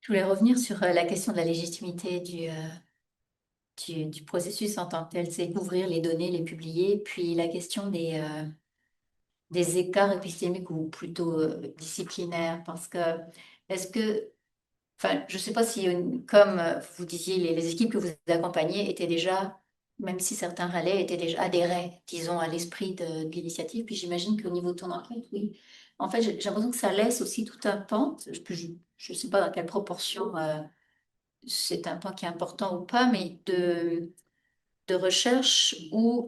Je voulais revenir sur la question de la légitimité du processus en tant que tel, c'est d'ouvrir les données, les publier, puis la question des écarts épistémiques ou plutôt disciplinaires, parce que est-ce que, enfin, je ne sais pas si, comme vous disiez, les équipes que vous accompagnez étaient déjà, même si certains relais étaient déjà adhérés, disons, à l'esprit de l'initiative, puis j'imagine qu'au niveau de ton enquête, oui. En fait, j'ai l'impression que ça laisse aussi tout un pan, je ne sais pas dans quelle proportion c'est un pan qui est important ou pas, mais de recherche où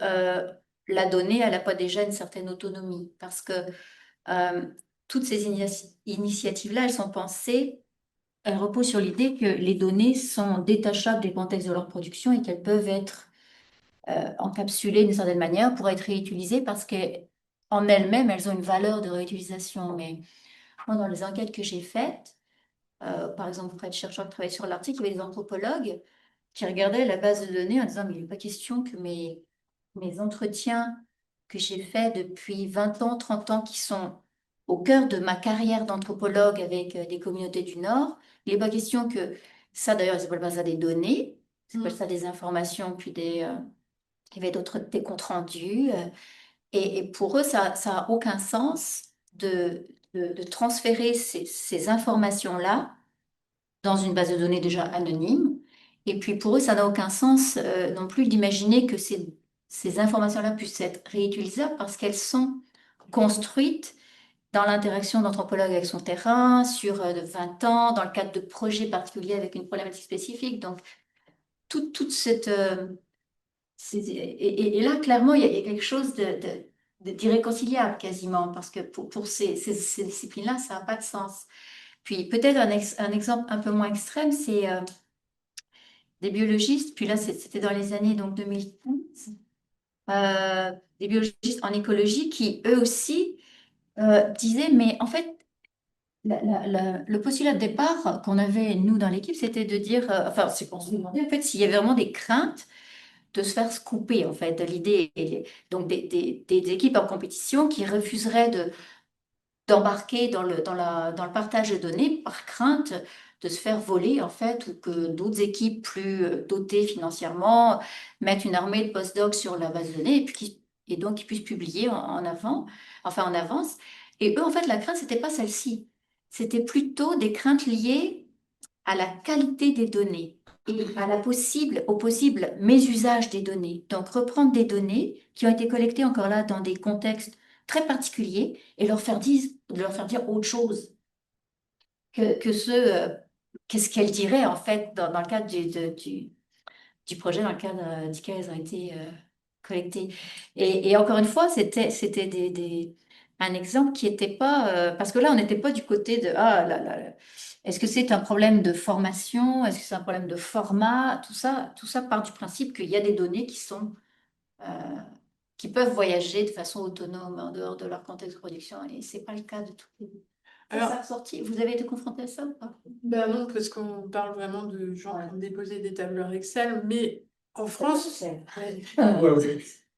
la donnée, elle n'a pas déjà une certaine autonomie. Parce que euh, toutes ces initiatives-là, elles sont pensées, elles reposent sur l'idée que les données sont détachables des contextes de leur production et qu'elles peuvent être encapsulées d'une certaine manière pour être réutilisées parce qu'en elles-mêmes, elles ont une valeur de réutilisation. Mais moi, dans les enquêtes que j'ai faites, par exemple, auprès de chercheurs qui travaillaient sur l'article, il y avait des anthropologues qui regardaient la base de données en disant, mais il n'est pas question que mes entretiens que j'ai faits depuis 20 ans, 30 ans, qui sont au cœur de ma carrière d'anthropologue avec des communautés du Nord, il n'est pas question que ça, d'ailleurs, ils n'appellent pas ça des données, ils appellent ça des informations, puis il y avait d'autres, des comptes rendus. Et pour eux, ça n'a aucun sens de transférer ces informations-là dans une base de données déjà anonyme. Et puis pour eux, ça n'a aucun sens non plus d'imaginer que ces informations-là puissent être réutilisables parce qu'elles sont construites dans l'interaction d'anthropologue avec son terrain, sur 20 ans, dans le cadre de projets particuliers avec une problématique spécifique. Donc, toute cette... et là, clairement, il y a quelque chose d'irréconciliable quasiment, parce que pour ces disciplines-là, ça n'a pas de sens. Puis peut-être un exemple un peu moins extrême, c'est des biologistes, puis là c'était dans les années donc 2015, des biologistes en écologie qui eux aussi disaient, mais en fait, le postulat de départ qu'on avait nous dans l'équipe, c'était de dire, enfin c'est qu'on se demandait en fait s'il y avait vraiment des craintes de se faire scooper en fait. L'idée, donc des équipes en compétition qui refuseraient d'embarquer dans le partage de données par crainte de se faire voler, en fait, ou que d'autres équipes plus dotées financièrement mettent une armée de postdocs sur la base de données et donc qu'ils puissent publier en avance. Et eux, en fait, la crainte, c'était pas celle-ci. C'était plutôt des craintes liées à la qualité des données et au possible mésusage des données. Donc, reprendre des données qui ont été collectées encore là dans des contextes très particuliers et leur faire dire autre chose que qu'est-ce qu'elles diraient en fait dans le cadre du projet dans le cadre duquel elles ont été collectées. Et encore une fois, c'était un exemple qui n'était pas... parce que là, on n'était pas du côté de... Ah là là, est-ce que c'est un problème de formation? Est-ce que c'est un problème de format? Tout ça part du principe qu'il y a des données euh, qui peuvent voyager de façon autonome en dehors de leur contexte de production. Et ce n'est pas le cas de toutes les... Alors, Ça a ressorti. Vous avez été confronté à ça ou pas? ben non, parce qu'on parle vraiment de gens qui ont déposé des tableurs Excel, mais en France, ouais.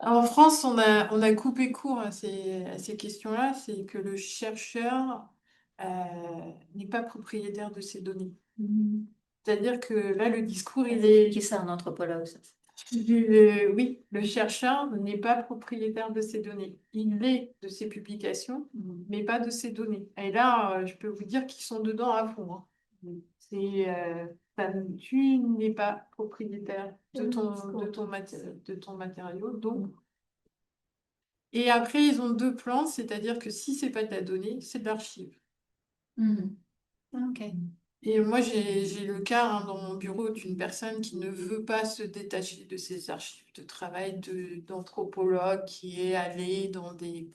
En France, on a coupé court à ces questions-là, c'est que le chercheur n'est pas propriétaire de ces données. Mhm. C'est-à-dire que là, le discours, il Qui est... est ça, un anthropologue, ça? Oui, le chercheur n'est pas propriétaire de ces données. Il est de ses publications, mais pas de ses données. Et là, je peux vous dire qu'ils sont dedans à fond, hein. C'est, tu n'es pas propriétaire de ton matériau. Donc... Et après, ils ont deux plans, c'est-à-dire que si c'est pas de la donnée, c'est de l'archive. Mhm. Ok. Et moi, j'ai le cas hein, dans mon bureau d'une personne qui ne veut pas se détacher de ses archives de travail d'anthropologue qui est allé dans des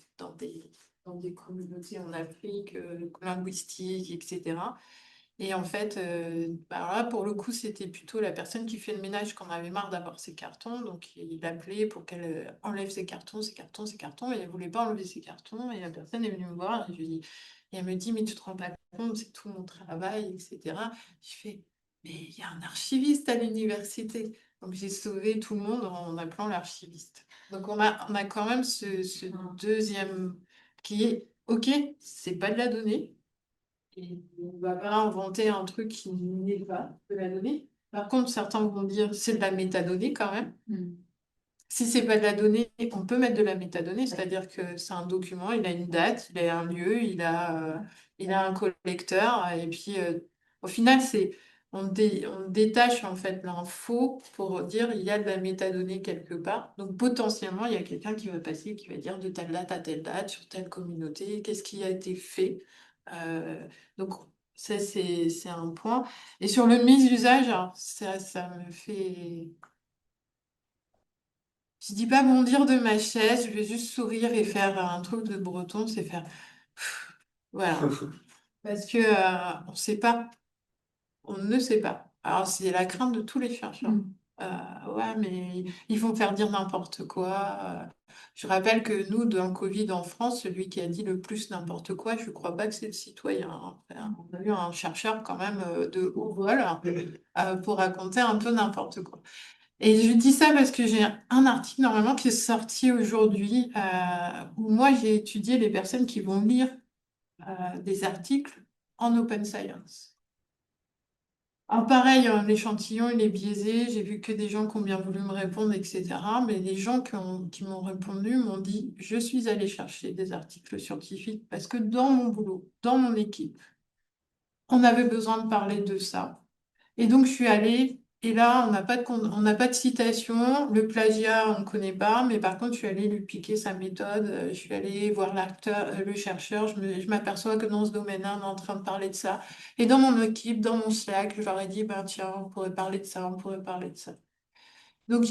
communautés en Afrique, linguistiques, etc. Et en fait, bah alors là, pour le coup, c'était plutôt la personne qui fait le ménage qu'on avait marre d'avoir ses cartons. Donc, il appelait pour qu'elle enlève ses cartons, ses cartons, ses cartons. Et elle ne voulait pas enlever ses cartons. Et la personne est venue me voir et elle me dit, mais tu te rends pas compte, c'est tout mon travail, etc. Je fais, mais il y a un archiviste à l'université. Donc, j'ai sauvé tout le monde en appelant l'archiviste. Donc, on a quand même ce deuxième qui est, OK, c'est pas de la donnée. Et on ne va pas inventer un truc qui n'est pas de la donnée. Par contre, certains vont dire c'est de la métadonnée quand même. Mhm. Si c'est pas de la donnée, on peut mettre de la métadonnée, c'est-à-dire que c'est un document, il a une date, il a un lieu, il a un collecteur, et puis au final, on détache en fait l'info pour dire il y a de la métadonnée quelque part. Donc potentiellement, il y a quelqu'un qui va passer, qui va dire de telle date à telle date, sur telle communauté, qu'est-ce qui a été fait. Donc ça, c'est un point. Et sur le mésusage, alors, ça me fait... Je dis pas bondir de ma chaise, je vais juste sourire et faire un truc de breton, c'est faire voilà. Parce que on sait pas, on ne sait pas. Alors c'est la crainte de tous les chercheurs. Ouais, mais ils vont faire dire n'importe quoi. Je rappelle que nous, dans le Covid en France, celui qui a dit le plus n'importe quoi, je crois pas que c'est le citoyen, hein. Enfin, on a eu un chercheur quand même de haut vol pour raconter un peu n'importe quoi. Et je dis ça parce que j'ai un article normalement qui est sorti aujourd'hui où moi j'ai étudié les personnes qui vont lire des articles en open science. Alors pareil, l'échantillon il est biaisé, j'ai vu que des gens qui ont bien voulu me répondre, etc. Mais les gens qui m'ont répondu m'ont dit, je suis allée chercher des articles scientifiques parce que dans mon boulot, dans mon équipe, on avait besoin de parler de ça. Et donc, je suis allée, et là, on n'a pas de citation. Le plagiat, on ne connaît pas, mais par contre, je suis allée lui piquer sa méthode. Je suis allée voir l'acteur, le chercheur. Je m'aperçois que dans ce domaine-là, on est en train de parler de ça. Et dans mon équipe, dans mon Slack, je leur ai dit, ben, tiens, on pourrait parler de ça, on pourrait parler de ça. Donc,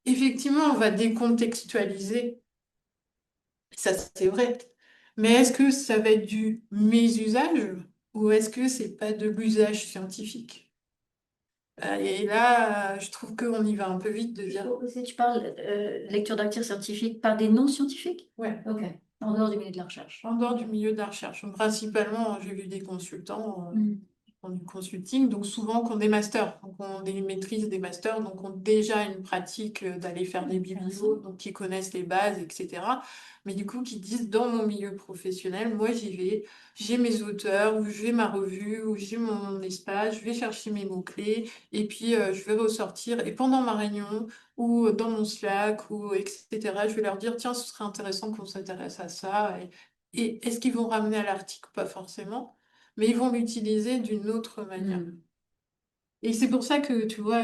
effectivement, on va décontextualiser. Ça, c'est vrai. Mais est-ce que ça va être du mésusage ou est-ce que c'est pas de l'usage scientifique? Et là, je trouve qu'on y va un peu vite de dire. Si tu parles lecture d'articles scientifiques par des non-scientifiques? Ouais, Ok, en dehors du milieu de la recherche. en dehors du milieu de la recherche. Donc, principalement, j'ai vu des consultants qui font du consulting, donc souvent qui ont des masters, donc ont des maîtrises, des masters, donc ont déjà une pratique d'aller faire des biblios, donc qui connaissent les bases, etc. Mais du coup, qui disent dans mon milieu professionnel, moi j'y vais, j'ai mes auteurs, ou j'ai ma revue, ou j'ai mon espace, je vais chercher mes mots-clés, et puis je vais ressortir. Et pendant ma réunion, ou dans mon Slack, ou etc., je vais leur dire, tiens, ce serait intéressant qu'on s'intéresse à ça. Et est-ce qu'ils vont ramener à l'article? Pas forcément, mais ils vont l'utiliser d'une autre manière. Et c'est pour ça que, tu vois,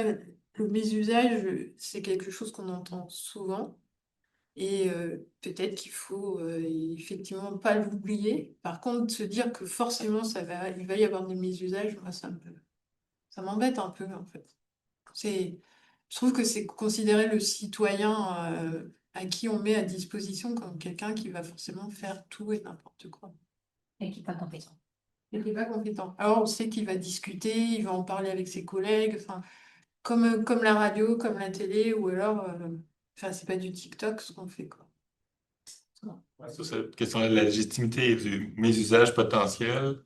le mésusage, c'est quelque chose qu'on entend souvent. Et peut-être qu'il faut effectivement pas l'oublier. Par contre, se dire que forcément il va y avoir des mésusages, moi, ça m'embête un peu, en fait. Je trouve que c'est considérer le citoyen à qui on met à disposition comme quelqu'un qui va forcément faire tout et n'importe quoi. Et qui n'est pas compétent. Et qui n'est pas compétent. Alors on sait qu'il va discuter, il va en parler avec ses collègues, enfin, comme la radio, comme la télé, ou alors, enfin, c'est pas du TikTok ce qu'on fait, quoi. Ouais, sur cette question de la légitimité et du mésusage potentiel,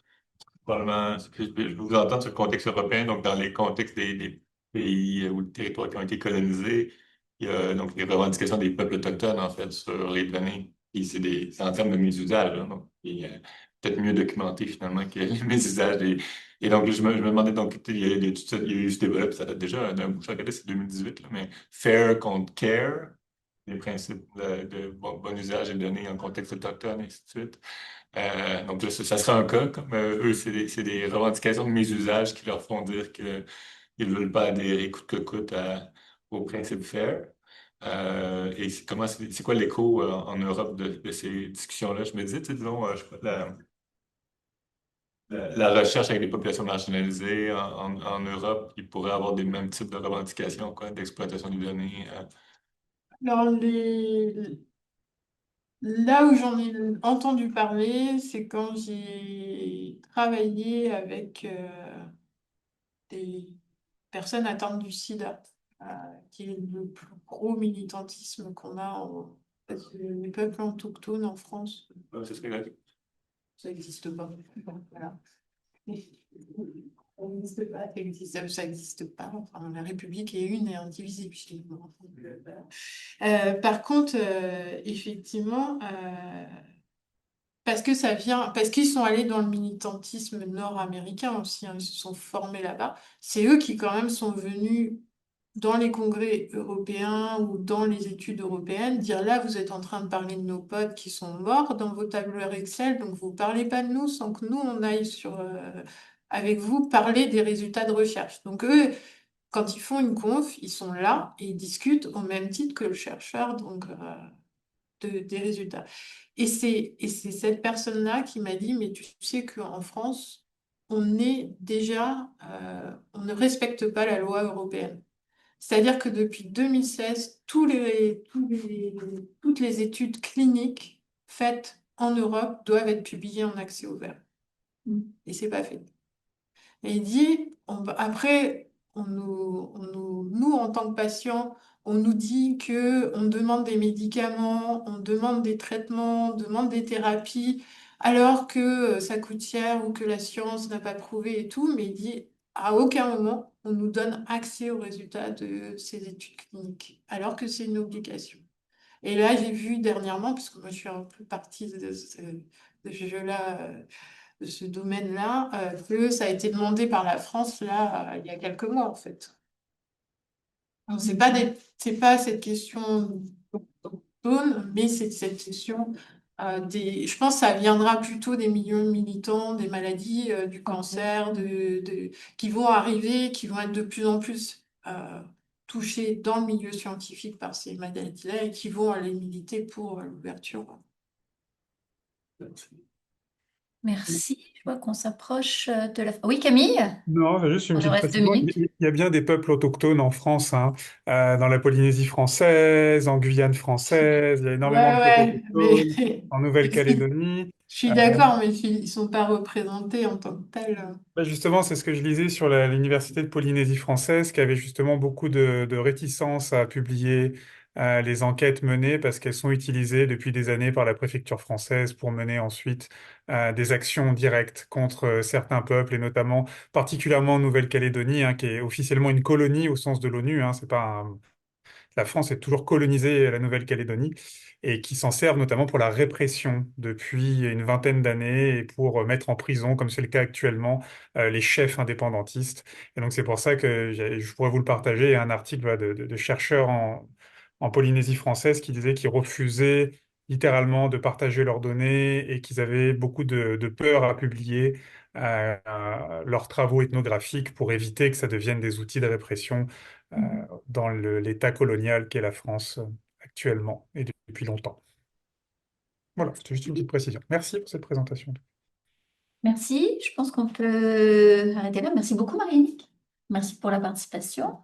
probablement, je vous entends sur le contexte européen, donc dans les contextes des pays ou des territoires qui ont été colonisés, il y a donc les revendications des peuples autochtones, en fait, sur les données. Et c'est en termes de mésusage, hein, donc, et, peut-être mieux documenté finalement que les mésusages. Et donc, je me demandais, donc, il y a eu ce débat, puis ça date déjà d'un bout, j'ai regardé, c'est 2018, là, mais fair contre care, les principes de bon usage des données en contexte autochtone, et ainsi de suite. Donc, là, ça sera un cas, comme eux, c'est des revendications de mésusage qui leur font dire qu'ils ne veulent pas adhérer coûte que coûte au principe fair. Et c'est quoi l'écho en Europe de ces discussions-là? Je me disais, tu sais, disons, je sais pas, la recherche avec les populations marginalisées en Europe, ils pourraient avoir des mêmes types de revendications, quoi, d'exploitation des données. Alors, là où j'en ai entendu parler, c'est quand j'ai travaillé avec des personnes atteintes du sida, euh, qui est le plus gros militantisme qu'on a parce que les peuples autochtones en France, Ce serait ça n'existe pas. Voilà. Ça n'existe pas, ça existe pas. Enfin, la République est une et indivisible chez nous. Par contre, effectivement, parce qu'ils sont allés dans le militantisme nord-américain aussi, hein, ils se sont formés là-bas. C'est eux qui quand même sont venus dans les congrès européens ou dans les études européennes dire là, vous êtes en train de parler de nos potes qui sont morts dans vos tableurs Excel, donc vous parlez pas de nous sans que nous on aille avec vous parler des résultats de recherche. Donc eux, quand ils font une conf, ils sont là et ils discutent au même titre que le chercheur, donc des résultats. Et c'est cette personne-là qui m'a dit, mais tu sais qu'en France, on ne respecte pas la loi européenne. C'est-à-dire que depuis 2016, toutes les études cliniques faites en Europe doivent être publiées en accès ouvert. Et c'est pas fait. Et il dit, après, nous, en tant que patients, on nous dit que on demande des médicaments, on demande des traitements, on demande des thérapies, alors que ça coûte cher ou que la science n'a pas prouvé et tout, mais il dit, à aucun moment, on nous donne accès aux résultats de ces études cliniques, alors que c'est une obligation. Et là, j'ai vu dernièrement, parce que moi je suis un peu partie de ce jeu-là, de ce domaine-là, que ça a été demandé par la France, là, il y a quelques mois, en fait. Donc, c'est pas cette question d'autochtone, mais c'est cette question je pense que ça viendra plutôt des milieux militants, des maladies, du cancer, qui vont arriver, qui vont être de plus en plus touchées dans le milieu scientifique par ces maladies-là et qui vont aller militer pour l'ouverture. Merci. Je vois qu'on s'approche de la fin. Oui, Camille? Non, juste une Il nous petite reste deux précision. minutes. Il y a bien des peuples autochtones en France, hein. Dans la Polynésie française, en Guyane française, il y a Ouais, énormément de peuples ouais, autochtones, mais en Nouvelle-Calédonie. je suis Euh, d'accord, mais ils sont pas représentés en tant que tels. Bah, justement, c'est ce que je lisais sur l'Université de Polynésie française, qui avait justement beaucoup de réticence à publier les enquêtes menées parce qu'elles sont utilisées depuis des années par la préfecture française pour mener ensuite des actions directes contre certains peuples et notamment particulièrement en Nouvelle-Calédonie, hein, qui est officiellement une colonie au sens de l'ONU, hein, c'est pas la France est toujours colonisée la Nouvelle-Calédonie et qui s'en servent notamment pour la répression depuis une vingtaine d'années et pour mettre en prison, comme c'est le cas actuellement, les chefs indépendantistes. Et donc c'est pour ça que je pourrais vous le partager. Il y a un article voilà, de chercheurs en Polynésie française qui disaient qu'ils refusaient littéralement de partager leurs données et qu'ils avaient beaucoup de peur à publier leurs travaux ethnographiques pour éviter que ça devienne des outils de répression dans l'État colonial qu'est la France actuellement et depuis longtemps. Voilà, c'était juste une petite précision. Merci pour cette présentation. Merci. Je pense qu'on peut arrêter là. Merci beaucoup, Marie-Nick. Merci pour la participation.